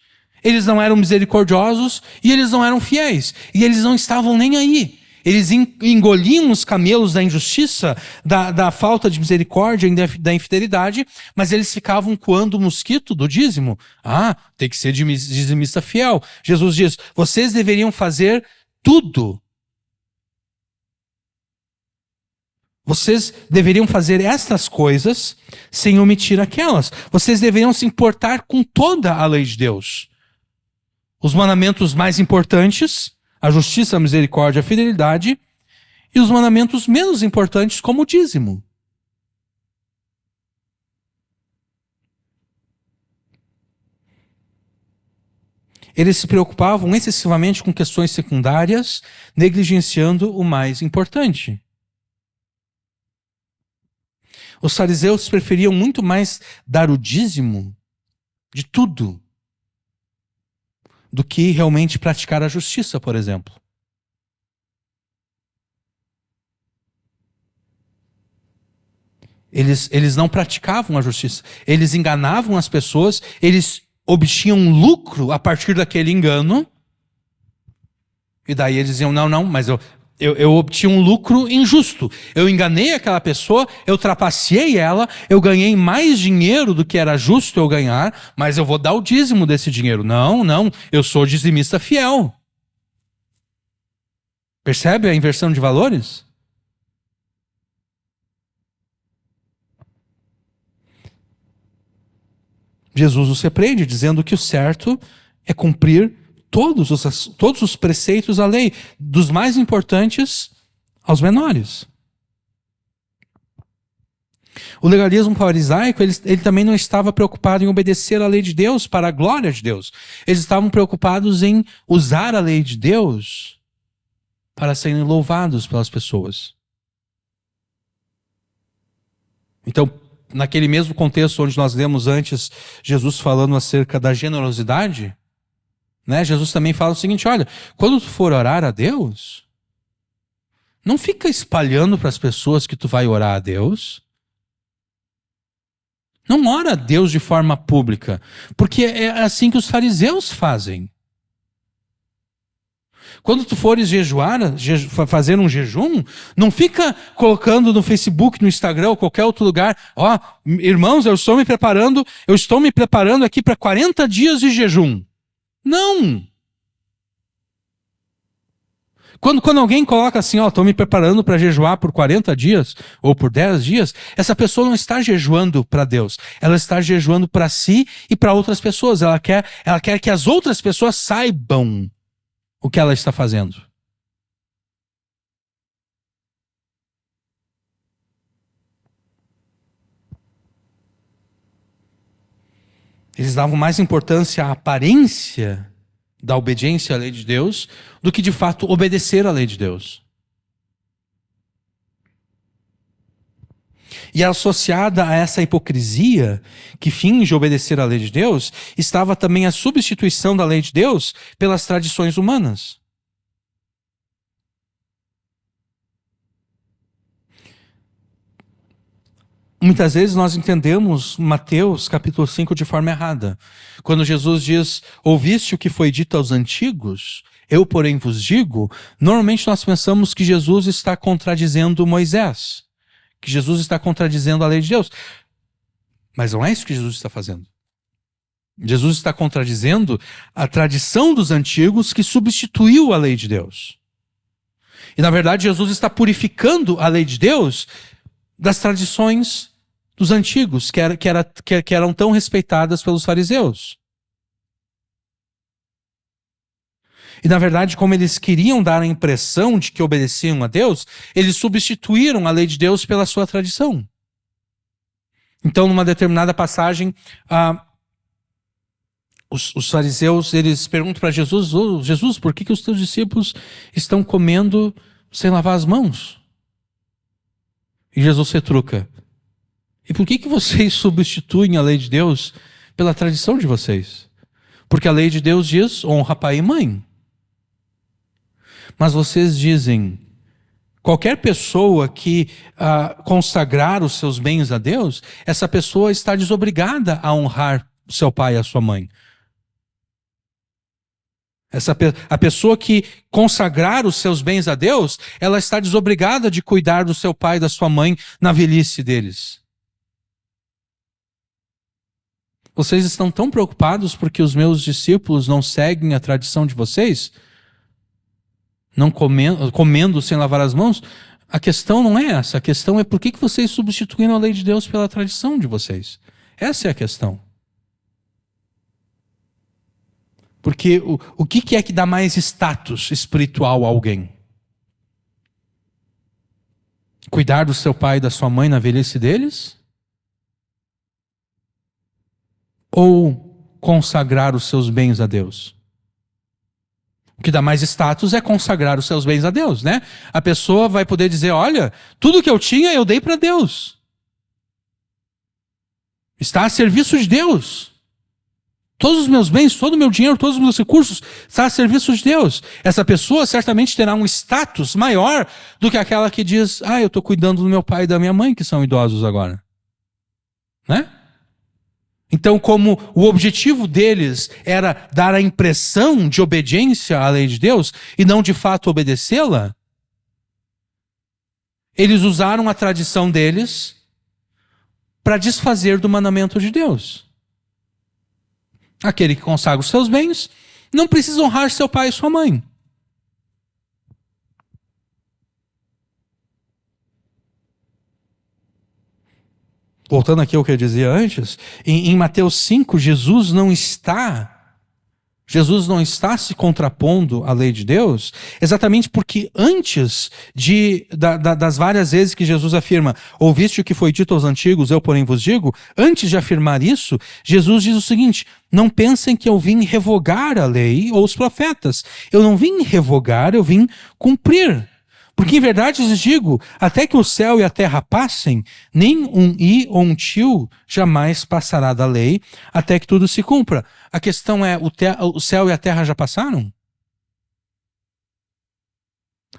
eles não eram misericordiosos e eles não eram fiéis. E eles não estavam nem aí. Eles engoliam os camelos da injustiça, da falta de misericórdia e da infidelidade, mas eles ficavam coando o mosquito do dízimo. Ah, tem que ser dizimista fiel. Jesus diz, vocês deveriam fazer tudo. Vocês deveriam fazer estas coisas sem omitir aquelas. Vocês deveriam se importar com toda a lei de Deus. Os mandamentos mais importantes, a justiça, a misericórdia, a fidelidade, e os mandamentos menos importantes, como o dízimo. Eles se preocupavam excessivamente com questões secundárias, negligenciando o mais importante. Os fariseus preferiam muito mais dar o dízimo de tudo do que realmente praticar a justiça, por exemplo. Eles não praticavam a justiça. Eles enganavam as pessoas, eles obtinham lucro a partir daquele engano. E daí eles diziam, não, mas eu obtive um lucro injusto. Eu enganei aquela pessoa, eu trapaceei ela, eu ganhei mais dinheiro do que era justo eu ganhar, mas eu vou dar o dízimo desse dinheiro. Não, eu sou dizimista fiel. Percebe a inversão de valores? Jesus os repreende, dizendo que o certo é cumprir todos os preceitos da lei, dos mais importantes aos menores. O legalismo farisaico, ele também não estava preocupado em obedecer à lei de Deus para a glória de Deus. Eles estavam preocupados em usar a lei de Deus para serem louvados pelas pessoas. Então, naquele mesmo contexto onde nós lemos antes Jesus falando acerca da generosidade, né? Jesus também fala o seguinte, olha, quando tu for orar a Deus, não fica espalhando para as pessoas que tu vai orar a Deus. Não ora a Deus de forma pública, porque é assim que os fariseus fazem. Quando tu fores jejuar, fazer um jejum, não fica colocando no Facebook, no Instagram ou qualquer outro lugar, ó, irmãos, eu estou me preparando aqui para 40 dias de jejum. Não! Quando alguém coloca assim, ó, estou me preparando para jejuar por 40 dias ou por 10 dias, essa pessoa não está jejuando para Deus. Ela está jejuando para si e para outras pessoas. Ela quer que as outras pessoas saibam o que ela está fazendo. Eles davam mais importância à aparência da obediência à lei de Deus do que de fato obedecer à lei de Deus. E associada a essa hipocrisia que finge obedecer à lei de Deus, estava também a substituição da lei de Deus pelas tradições humanas. Muitas vezes nós entendemos Mateus capítulo 5 de forma errada. Quando Jesus diz, ouviste o que foi dito aos antigos, eu porém vos digo, normalmente nós pensamos que Jesus está contradizendo Moisés, que Jesus está contradizendo a lei de Deus. Mas não é isso que Jesus está fazendo. Jesus está contradizendo a tradição dos antigos que substituiu a lei de Deus. E na verdade Jesus está purificando a lei de Deus das tradições dos antigos, que eram tão respeitadas pelos fariseus. E na verdade, como eles queriam dar a impressão de que obedeciam a Deus, eles substituíram a lei de Deus pela sua tradição. Então, numa determinada passagem, os fariseus, eles perguntam para Jesus, Jesus, por que os teus discípulos estão comendo sem lavar as mãos? E Jesus retruca, e por que vocês substituem a lei de Deus pela tradição de vocês? Porque a lei de Deus diz, honra pai e mãe. Mas vocês dizem, qualquer pessoa que consagrar os seus bens a Deus, essa pessoa está desobrigada a honrar seu pai e a sua mãe. A pessoa que consagrar os seus bens a Deus, ela está desobrigada de cuidar do seu pai e da sua mãe na velhice deles. Vocês estão tão preocupados porque os meus discípulos não seguem a tradição de vocês? Não comendo sem lavar as mãos? A questão não é essa. A questão é por que vocês substituíram a lei de Deus pela tradição de vocês. Essa é a questão. Porque o que é que dá mais status espiritual a alguém? Cuidar do seu pai e da sua mãe na velhice deles? Ou consagrar os seus bens a Deus? O que dá mais status é consagrar os seus bens a Deus, né? A pessoa vai poder dizer, olha, tudo que eu tinha eu dei para Deus. Está a serviço de Deus. Todos os meus bens, todo o meu dinheiro, todos os meus recursos está a serviço de Deus. Essa pessoa certamente terá um status maior do que aquela que diz, eu estou cuidando do meu pai e da minha mãe, que são idosos agora. Né? Então, como o objetivo deles era dar a impressão de obediência à lei de Deus e não de fato obedecê-la, eles usaram a tradição deles para desfazer do mandamento de Deus. Aquele que consagra os seus bens não precisa honrar seu pai e sua mãe. Voltando aqui ao que eu dizia antes, em Mateus 5, Jesus não está se contrapondo à lei de Deus, exatamente porque antes das várias vezes que Jesus afirma, ouviste o que foi dito aos antigos, eu porém vos digo, antes de afirmar isso, Jesus diz o seguinte, não pensem que eu vim revogar a lei ou os profetas, eu não vim revogar, eu vim cumprir. Porque em verdade lhes digo, até que o céu e a terra passem, nem um i ou um tio jamais passará da lei, até que tudo se cumpra. A questão é, o céu e a terra já passaram?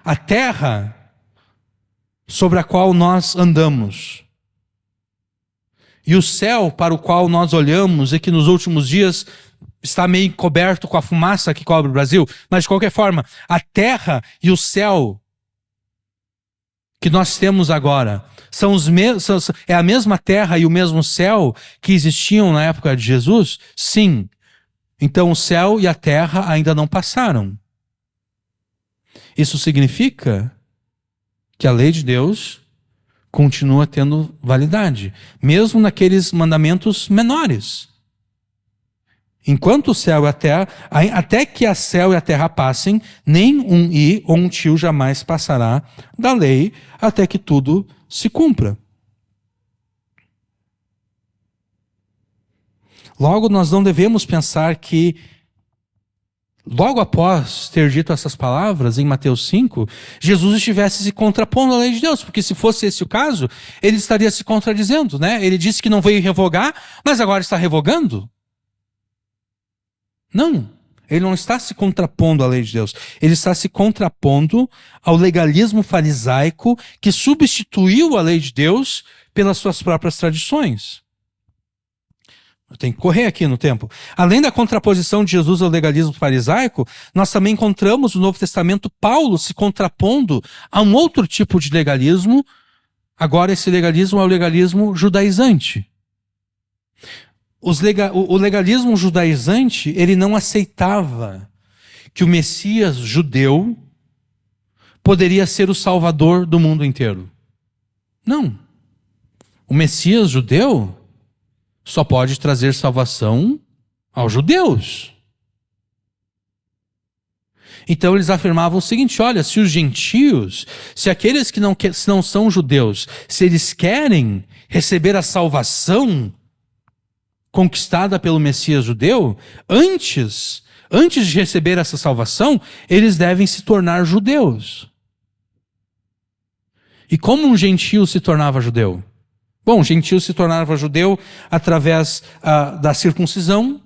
A terra sobre a qual nós andamos e o céu para o qual nós olhamos e que nos últimos dias está meio coberto com a fumaça que cobre o Brasil, mas de qualquer forma, a terra e o céu que nós temos agora é a mesma terra e o mesmo céu que existiam na época de Jesus? Sim. Então o céu e a terra ainda não passaram. Isso significa que a lei de Deus continua tendo validade, mesmo naqueles mandamentos menores. Enquanto o céu e a terra, até que a céu e a terra passem, nem um i ou um tio jamais passará da lei, até que tudo se cumpra. Logo, nós não devemos pensar que, logo após ter dito essas palavras, em Mateus 5, Jesus estivesse se contrapondo à lei de Deus, porque se fosse esse o caso, ele estaria se contradizendo, né? Ele disse que não veio revogar, mas agora está revogando. Não, ele não está se contrapondo à lei de Deus. Ele está se contrapondo ao legalismo farisaico que substituiu a lei de Deus pelas suas próprias tradições. Eu tenho que correr aqui no tempo. Além da contraposição de Jesus ao legalismo farisaico, nós também encontramos no Novo Testamento Paulo se contrapondo a um outro tipo de legalismo. Agora esse legalismo é o legalismo judaizante. O legalismo judaizante, ele não aceitava que o Messias judeu poderia ser o salvador do mundo inteiro. Não. O Messias judeu só pode trazer salvação aos judeus. Então eles afirmavam o seguinte, olha, se os gentios, se aqueles que não são judeus, se eles querem receber a salvação conquistada pelo Messias judeu, antes de receber essa salvação, eles devem se tornar judeus. E como um gentio se tornava judeu? Bom, o gentio se tornava judeu através da circuncisão,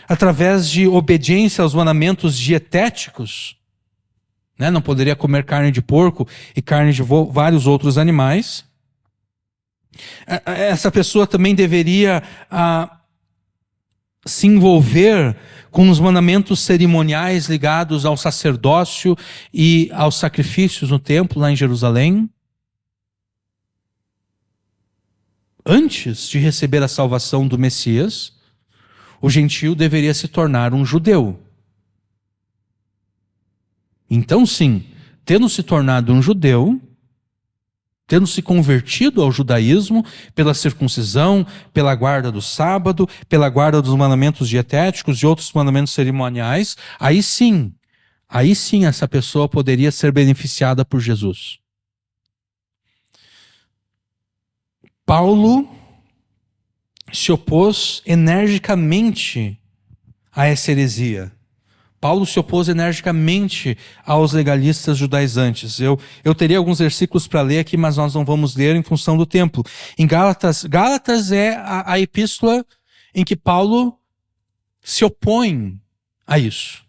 através de obediência aos mandamentos dietéticos, né? Não poderia comer carne de porco e carne de vários outros animais. Essa pessoa também deveria se envolver com os mandamentos cerimoniais ligados ao sacerdócio e aos sacrifícios no templo lá em Jerusalém, antes de receber a salvação do Messias, o gentio deveria se tornar um judeu. Então, sim, tendo se tornado um judeu, tendo se convertido ao judaísmo pela circuncisão, pela guarda do sábado, pela guarda dos mandamentos dietéticos e outros mandamentos cerimoniais, aí sim essa pessoa poderia ser beneficiada por Jesus. Paulo se opôs energicamente a essa heresia. Paulo se opôs energicamente aos legalistas judaizantes. Eu teria alguns versículos para ler aqui, mas nós não vamos ler em função do tempo. Em Gálatas é a epístola em que Paulo se opõe a isso.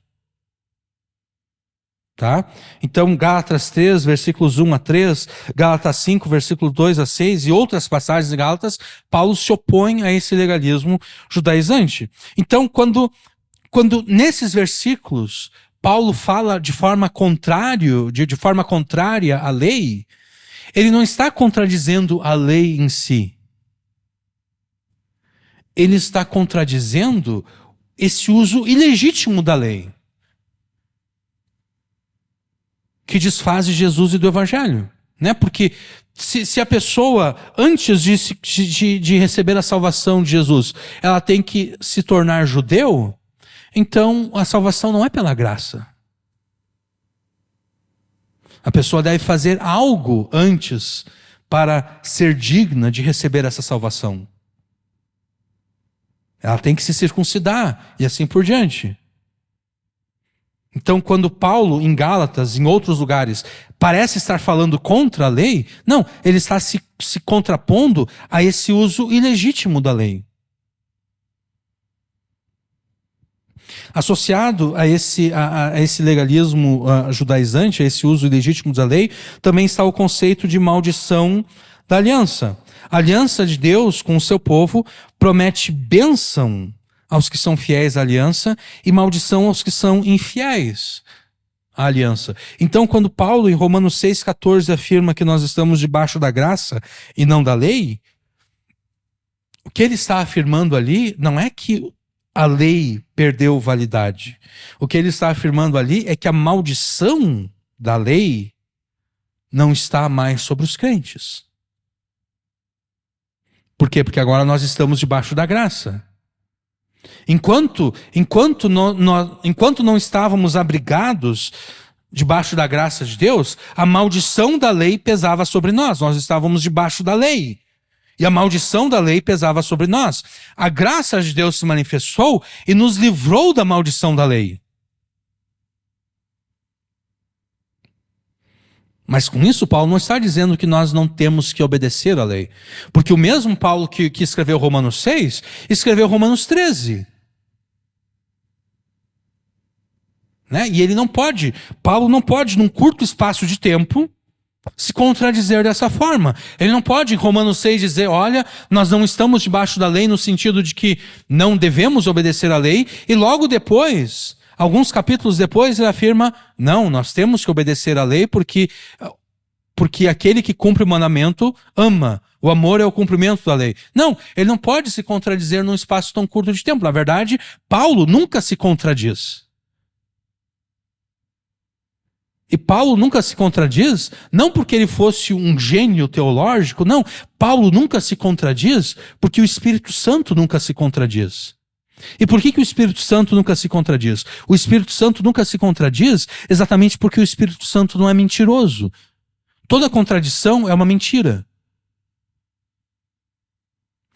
Tá? Então, Gálatas 3, versículos 1 a 3, Gálatas 5, versículos 2 a 6 e outras passagens de Gálatas, Paulo se opõe a esse legalismo judaizante. Então, quando nesses versículos Paulo fala de forma contrária à lei, ele não está contradizendo a lei em si. Ele está contradizendo esse uso ilegítimo da lei, que desfaz de Jesus e do Evangelho. Né? Porque se a pessoa, antes de receber a salvação de Jesus, ela tem que se tornar judeu, então a salvação não é pela graça. A pessoa deve fazer algo antes para ser digna de receber essa salvação. Ela tem que se circuncidar e assim por diante. Então, quando Paulo, em Gálatas, em outros lugares, parece estar falando contra a lei, não, ele está se contrapondo a esse uso ilegítimo da lei. Associado a esse legalismo judaizante, a esse uso ilegítimo da lei, também está o conceito de maldição da aliança. A aliança de Deus com o seu povo promete bênção aos que são fiéis à aliança e maldição aos que são infiéis à aliança. Então, quando Paulo, em Romanos 6,14, afirma que nós estamos debaixo da graça e não da lei, o que ele está afirmando ali não é que a lei perdeu validade. O que ele está afirmando ali é que a maldição da lei não está mais sobre os crentes. Por quê? Porque agora nós estamos debaixo da graça. Enquanto não estávamos abrigados debaixo da graça de Deus, a maldição da lei pesava sobre nós. Nós estávamos debaixo da lei. E a maldição da lei pesava sobre nós. A graça de Deus se manifestou e nos livrou da maldição da lei. Mas com isso, Paulo não está dizendo que nós não temos que obedecer à lei. Porque o mesmo Paulo que escreveu Romanos 6, escreveu Romanos 13. Né? E Paulo não pode, num curto espaço de tempo, se contradizer dessa forma. Ele não pode, em Romanos 6, dizer, olha, nós não estamos debaixo da lei no sentido de que não devemos obedecer à lei, e logo depois, alguns capítulos depois, ele afirma, não, nós temos que obedecer à lei porque aquele que cumpre o mandamento ama. O amor é o cumprimento da lei. Não, ele não pode se contradizer num espaço tão curto de tempo. Na verdade, Paulo nunca se contradiz. E Paulo nunca se contradiz, não porque ele fosse um gênio teológico, não. Paulo nunca se contradiz porque o Espírito Santo nunca se contradiz. E por que o Espírito Santo nunca se contradiz? O Espírito Santo nunca se contradiz exatamente porque o Espírito Santo não é mentiroso. Toda contradição é uma mentira.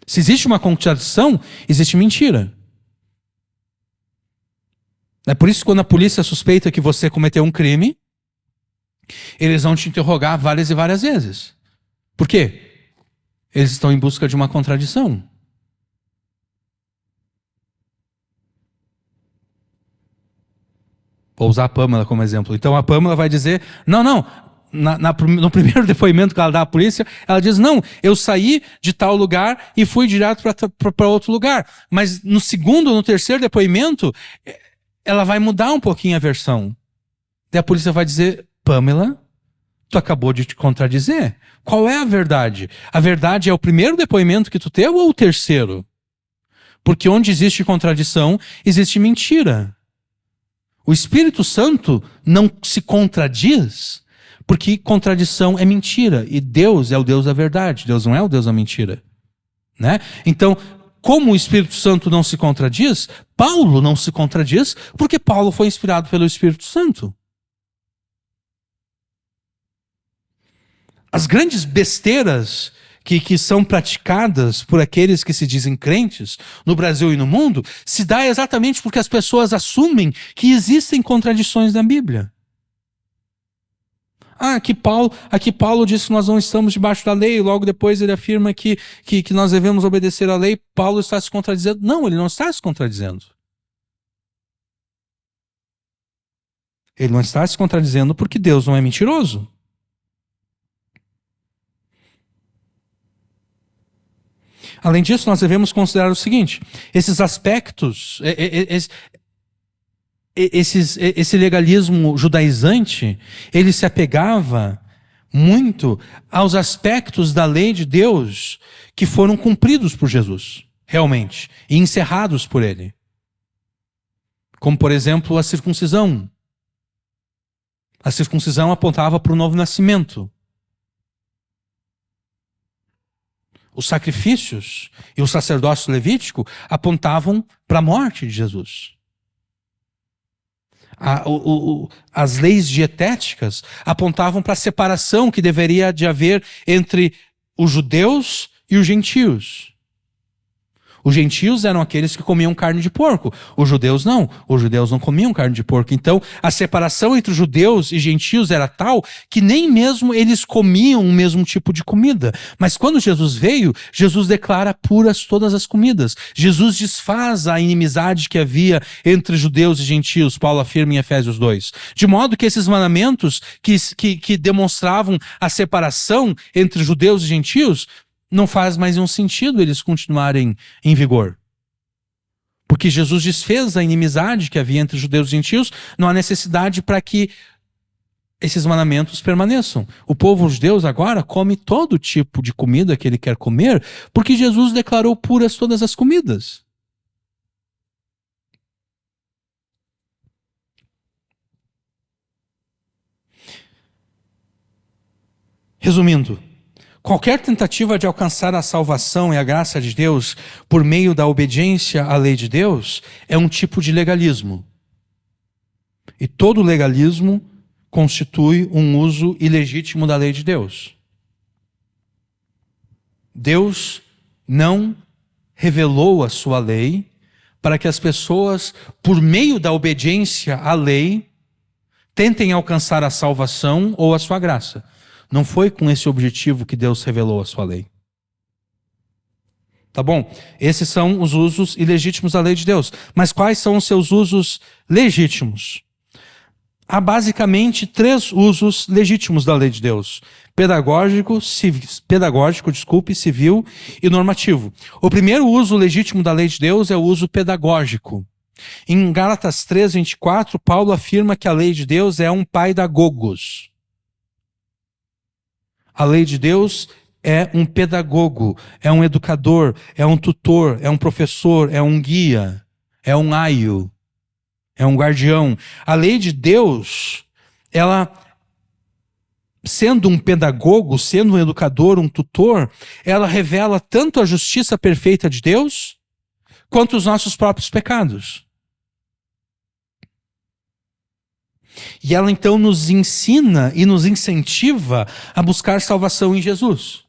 Se existe uma contradição, existe mentira. É por isso que quando a polícia suspeita que você cometeu um crime, eles vão te interrogar várias e várias vezes. Por quê? Eles estão em busca de uma contradição. Vou usar a Pâmela como exemplo. Então a Pâmela vai dizer, não, no primeiro depoimento que ela dá à polícia, ela diz, não, eu saí de tal lugar e fui direto para outro lugar. Mas no segundo, no terceiro depoimento, ela vai mudar um pouquinho a versão. Daí a polícia vai dizer, Pamela, tu acabou de te contradizer. Qual é a verdade? A verdade é o primeiro depoimento que tu teve ou o terceiro? Porque onde existe contradição, existe mentira. O Espírito Santo não se contradiz, porque contradição é mentira. E Deus é o Deus da verdade. Deus não é o Deus da mentira. Né? Então, como o Espírito Santo não se contradiz, Paulo não se contradiz, porque Paulo foi inspirado pelo Espírito Santo. As grandes besteiras que são praticadas por aqueles que se dizem crentes no Brasil e no mundo, se dá exatamente porque as pessoas assumem que existem contradições na Bíblia. Aqui Paulo diz que nós não estamos debaixo da lei, e logo depois ele afirma que nós devemos obedecer à lei. Paulo está se contradizendo. Não, ele não está se contradizendo. Ele não está se contradizendo porque Deus não é mentiroso. Além disso, nós devemos considerar o seguinte: esses aspectos, esse legalismo judaizante, ele se apegava muito aos aspectos da lei de Deus que foram cumpridos por Jesus, realmente, e encerrados por ele. Como, por exemplo, a circuncisão. A circuncisão apontava para o novo nascimento. Os sacrifícios e o sacerdócio levítico apontavam para a morte de Jesus. As leis dietéticas apontavam para a separação que deveria de haver entre os judeus e os gentios. Os gentios eram aqueles que comiam carne de porco. Os judeus não. Os judeus não comiam carne de porco. Então, a separação entre judeus e gentios era tal que nem mesmo eles comiam o mesmo tipo de comida. Mas quando Jesus veio, Jesus declara puras todas as comidas. Jesus desfaz a inimizade que havia entre judeus e gentios, Paulo afirma em Efésios 2. De modo que esses mandamentos que demonstravam a separação entre judeus e gentios, não faz mais nenhum sentido eles continuarem em vigor. Porque Jesus desfez a inimizade que havia entre judeus e gentios, não há necessidade para que esses mandamentos permaneçam. O povo de Deus agora come todo tipo de comida que ele quer comer, porque Jesus declarou puras todas as comidas. Resumindo, qualquer tentativa de alcançar a salvação e a graça de Deus por meio da obediência à lei de Deus é um tipo de legalismo. E todo legalismo constitui um uso ilegítimo da lei de Deus. Deus não revelou a sua lei para que as pessoas, por meio da obediência à lei, tentem alcançar a salvação ou a sua graça. Não foi com esse objetivo que Deus revelou a sua lei. Tá bom? Esses são os usos ilegítimos da lei de Deus. Mas quais são os seus usos legítimos? Há basicamente 3 usos legítimos da lei de Deus: pedagógico, civil e normativo. O primeiro uso legítimo da lei de Deus é o uso pedagógico. Em Gálatas 3:24, Paulo afirma que a lei de Deus é um paidagogos. A lei de Deus é um pedagogo, é um educador, é um tutor, é um professor, é um guia, é um aio, é um guardião. A lei de Deus, ela, sendo um pedagogo, sendo um educador, um tutor, ela revela tanto a justiça perfeita de Deus, quanto os nossos próprios pecados. E ela então nos ensina e nos incentiva a buscar salvação em Jesus.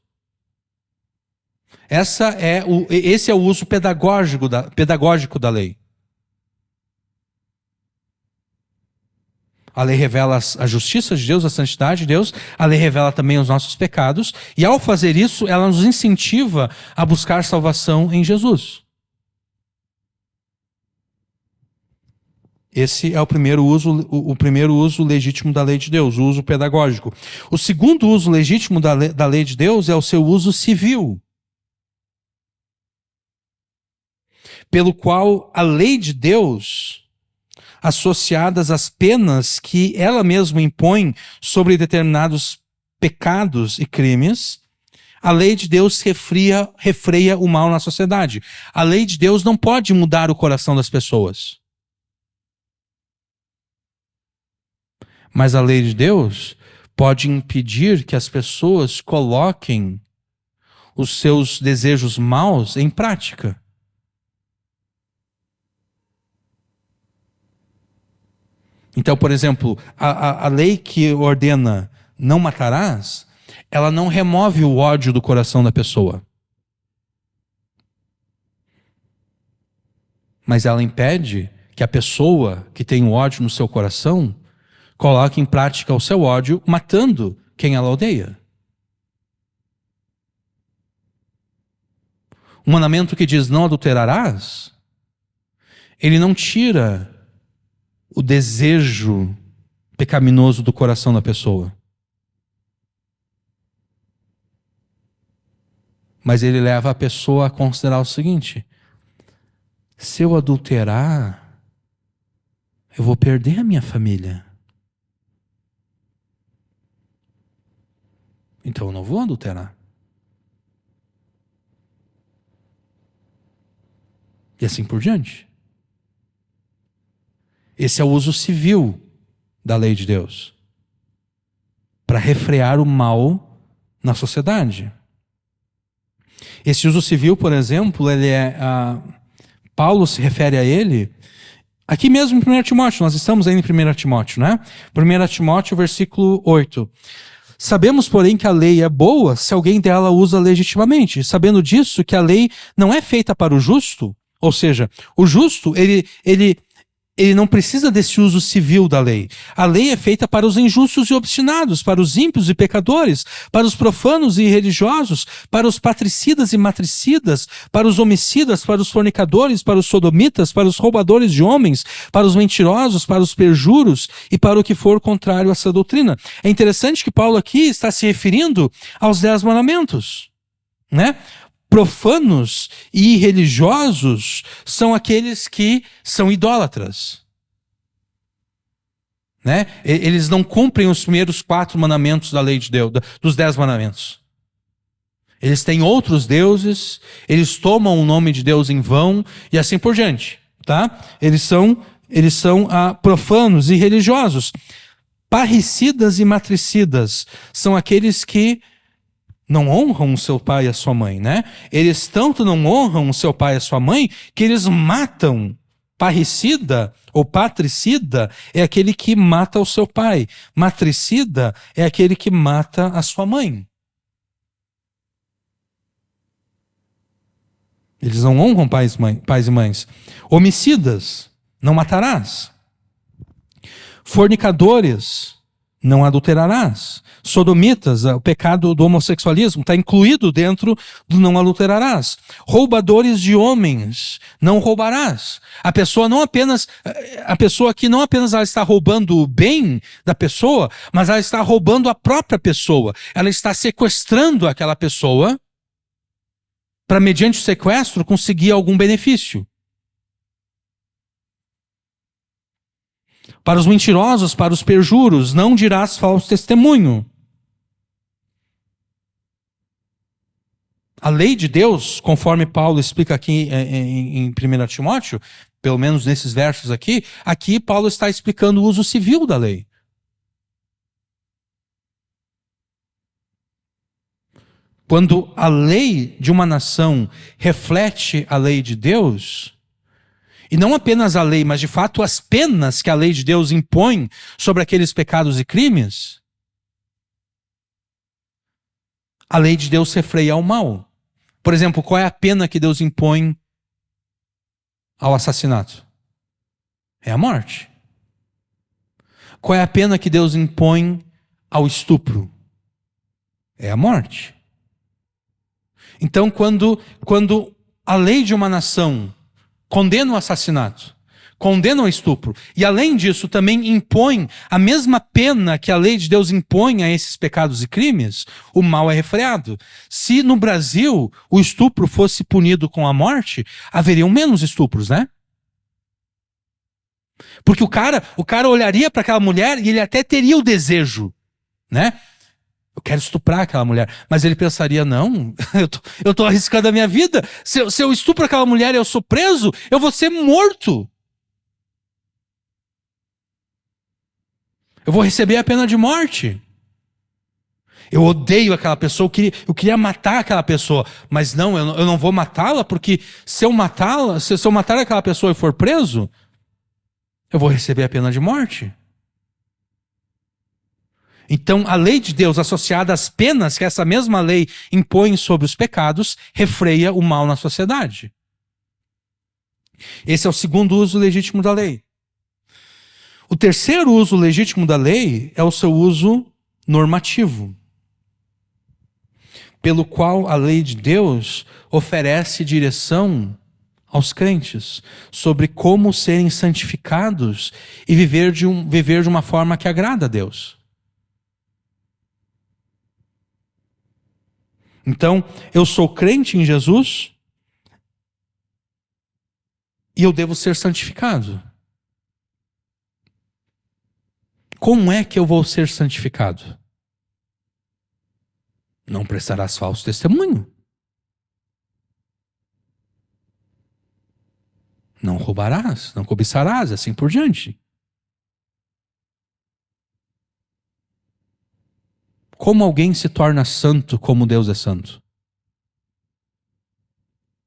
Esse é o uso pedagógico da lei. A lei revela a justiça de Deus, a santidade de Deus. A lei revela também os nossos pecados. E ao fazer isso, ela nos incentiva a buscar salvação em Jesus. Esse é o primeiro uso legítimo da lei de Deus, o uso pedagógico. O segundo uso legítimo da lei de Deus é o seu uso civil, pelo qual a lei de Deus, associadas às penas que ela mesma impõe sobre determinados pecados e crimes, a lei de Deus refreia o mal na sociedade. A lei de Deus não pode mudar o coração das pessoas. Mas a lei de Deus pode impedir que as pessoas coloquem os seus desejos maus em prática. Então, por exemplo, a lei que ordena não matarás, ela não remove o ódio do coração da pessoa. Mas ela impede que a pessoa que tem o ódio no seu coração coloque em prática o seu ódio, matando quem ela odeia. O mandamento que diz não adulterarás, ele não tira o desejo pecaminoso do coração da pessoa. Mas ele leva a pessoa a considerar o seguinte: se eu adulterar, eu vou perder a minha família. Então eu não vou adulterar. E assim por diante. Esse é o uso civil da lei de Deus, para refrear o mal na sociedade. Esse uso civil, por exemplo, Paulo se refere a ele aqui mesmo em 1 Timóteo. Nós estamos aí em 1 Timóteo, né? 1 Timóteo, versículo 8. Sabemos, porém, que a lei é boa se alguém dela usa legitimamente, sabendo disso que a lei não é feita para o justo, ou seja, o justo, ele não precisa desse uso civil da lei. A lei é feita para os injustos e obstinados, para os ímpios e pecadores, para os profanos e irreligiosos, para os patricidas e matricidas, para os homicidas, para os fornicadores, para os sodomitas, para os roubadores de homens, para os mentirosos, para os perjuros e para o que for contrário a essa doutrina. É interessante que Paulo aqui está se referindo aos 10 mandamentos, né? Profanos e irreligiosos são aqueles que são idólatras, né? Eles não cumprem os primeiros 4 mandamentos da lei de Deus, dos 10 mandamentos. Eles têm outros deuses, eles tomam o nome de Deus em vão e assim por diante, tá? Eles são profanos e religiosos. Parricidas e matricidas são aqueles que não honram o seu pai e a sua mãe, né? Eles tanto não honram o seu pai e a sua mãe que eles matam. Parricida ou patricida é aquele que mata o seu pai. Matricida é aquele que mata a sua mãe. Eles não honram pais e mães. Homicidas, não matarás. Fornicadores, não adulterarás. Sodomitas, o pecado do homossexualismo está incluído dentro do não adulterarás. Roubadores de homens, não roubarás. A pessoa aqui não apenas ela está roubando o bem da pessoa, mas ela está roubando a própria pessoa. Ela está sequestrando aquela pessoa para, mediante o sequestro, conseguir algum benefício. Para os mentirosos, para os perjuros, não dirás falso testemunho. A lei de Deus, conforme Paulo explica aqui em 1 Timóteo, pelo menos nesses versos aqui Paulo está explicando o uso civil da lei. Quando a lei de uma nação reflete a lei de Deus, e não apenas a lei, mas de fato as penas que a lei de Deus impõe sobre aqueles pecados e crimes, a lei de Deus refreia o mal. Por exemplo, qual é a pena que Deus impõe ao assassinato? É a morte. Qual é a pena que Deus impõe ao estupro? É a morte. Então, quando a lei de uma nação condena o assassinato, condena o estupro. E além disso, também impõe a mesma pena que a lei de Deus impõe a esses pecados e crimes, o mal é refreado. Se no Brasil o estupro fosse punido com a morte, haveriam menos estupros, né? Porque o cara olharia para aquela mulher e ele até teria o desejo, né? Eu quero estuprar aquela mulher. Mas ele pensaria, não, eu tô arriscando a minha vida. Se eu estupro aquela mulher e eu sou preso, eu vou ser morto. Eu vou receber a pena de morte. Eu odeio aquela pessoa, eu queria matar aquela pessoa. Mas não, eu não vou matá-la, porque se eu matá-la, se eu matar aquela pessoa e for preso, eu vou receber a pena de morte. Então, a lei de Deus associada às penas que essa mesma lei impõe sobre os pecados, refreia o mal na sociedade. Esse é o segundo uso legítimo da lei. O terceiro uso legítimo da lei é o seu uso normativo, pelo qual a lei de Deus oferece direção aos crentes sobre como serem santificados e viver de uma forma que agrada a Deus. Então, eu sou crente em Jesus e eu devo ser santificado. Como é que eu vou ser santificado? Não prestarás falso testemunho. Não roubarás, não cobiçarás, assim por diante. Como alguém se torna santo como Deus é santo?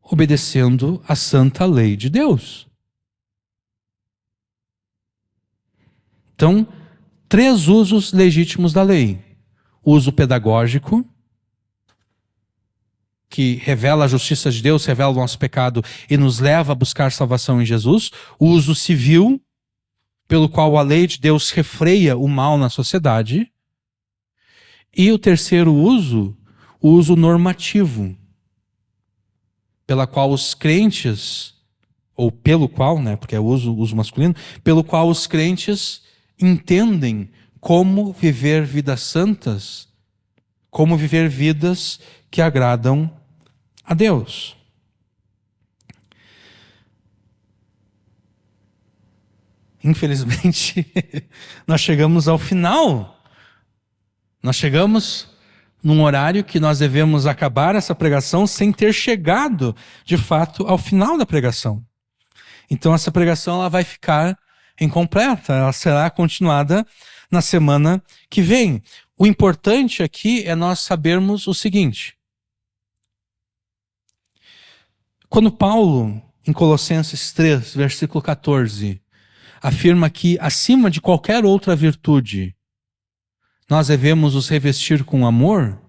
Obedecendo a santa lei de Deus. Então, 3 usos legítimos da lei. O uso pedagógico, que revela a justiça de Deus, revela o nosso pecado e nos leva a buscar salvação em Jesus. O uso civil, pelo qual a lei de Deus refreia o mal na sociedade. E o terceiro uso, o uso normativo, pela qual os crentes, ou pelo qual, né, porque é o uso masculino, pelo qual os crentes entendem como viver vidas santas, como viver vidas que agradam a Deus. Infelizmente, nós chegamos ao final. Nós chegamos num horário que nós devemos acabar essa pregação sem ter chegado, de fato, ao final da pregação. Então essa pregação ela vai ficar incompleta, ela será continuada na semana que vem. O importante aqui é nós sabermos o seguinte. Quando Paulo, em Colossenses 3, versículo 14, afirma que acima de qualquer outra virtude, nós devemos os revestir com amor,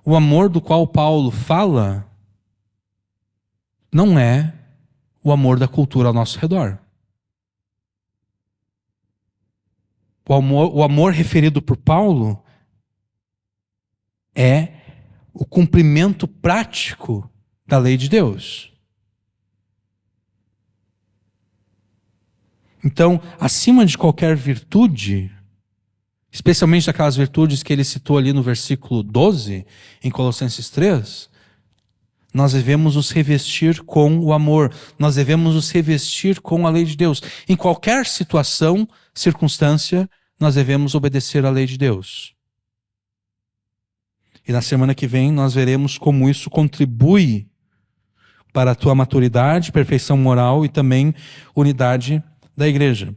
o amor do qual Paulo fala não é o amor da cultura ao nosso redor. O amor referido por Paulo é o cumprimento prático da lei de Deus. Então, acima de qualquer virtude, especialmente aquelas virtudes que ele citou ali no versículo 12, em Colossenses 3, nós devemos os revestir com o amor, nós devemos os revestir com a lei de Deus. Em qualquer situação, circunstância, nós devemos obedecer à lei de Deus. E na semana que vem nós veremos como isso contribui para a tua maturidade, perfeição moral e também unidade da igreja.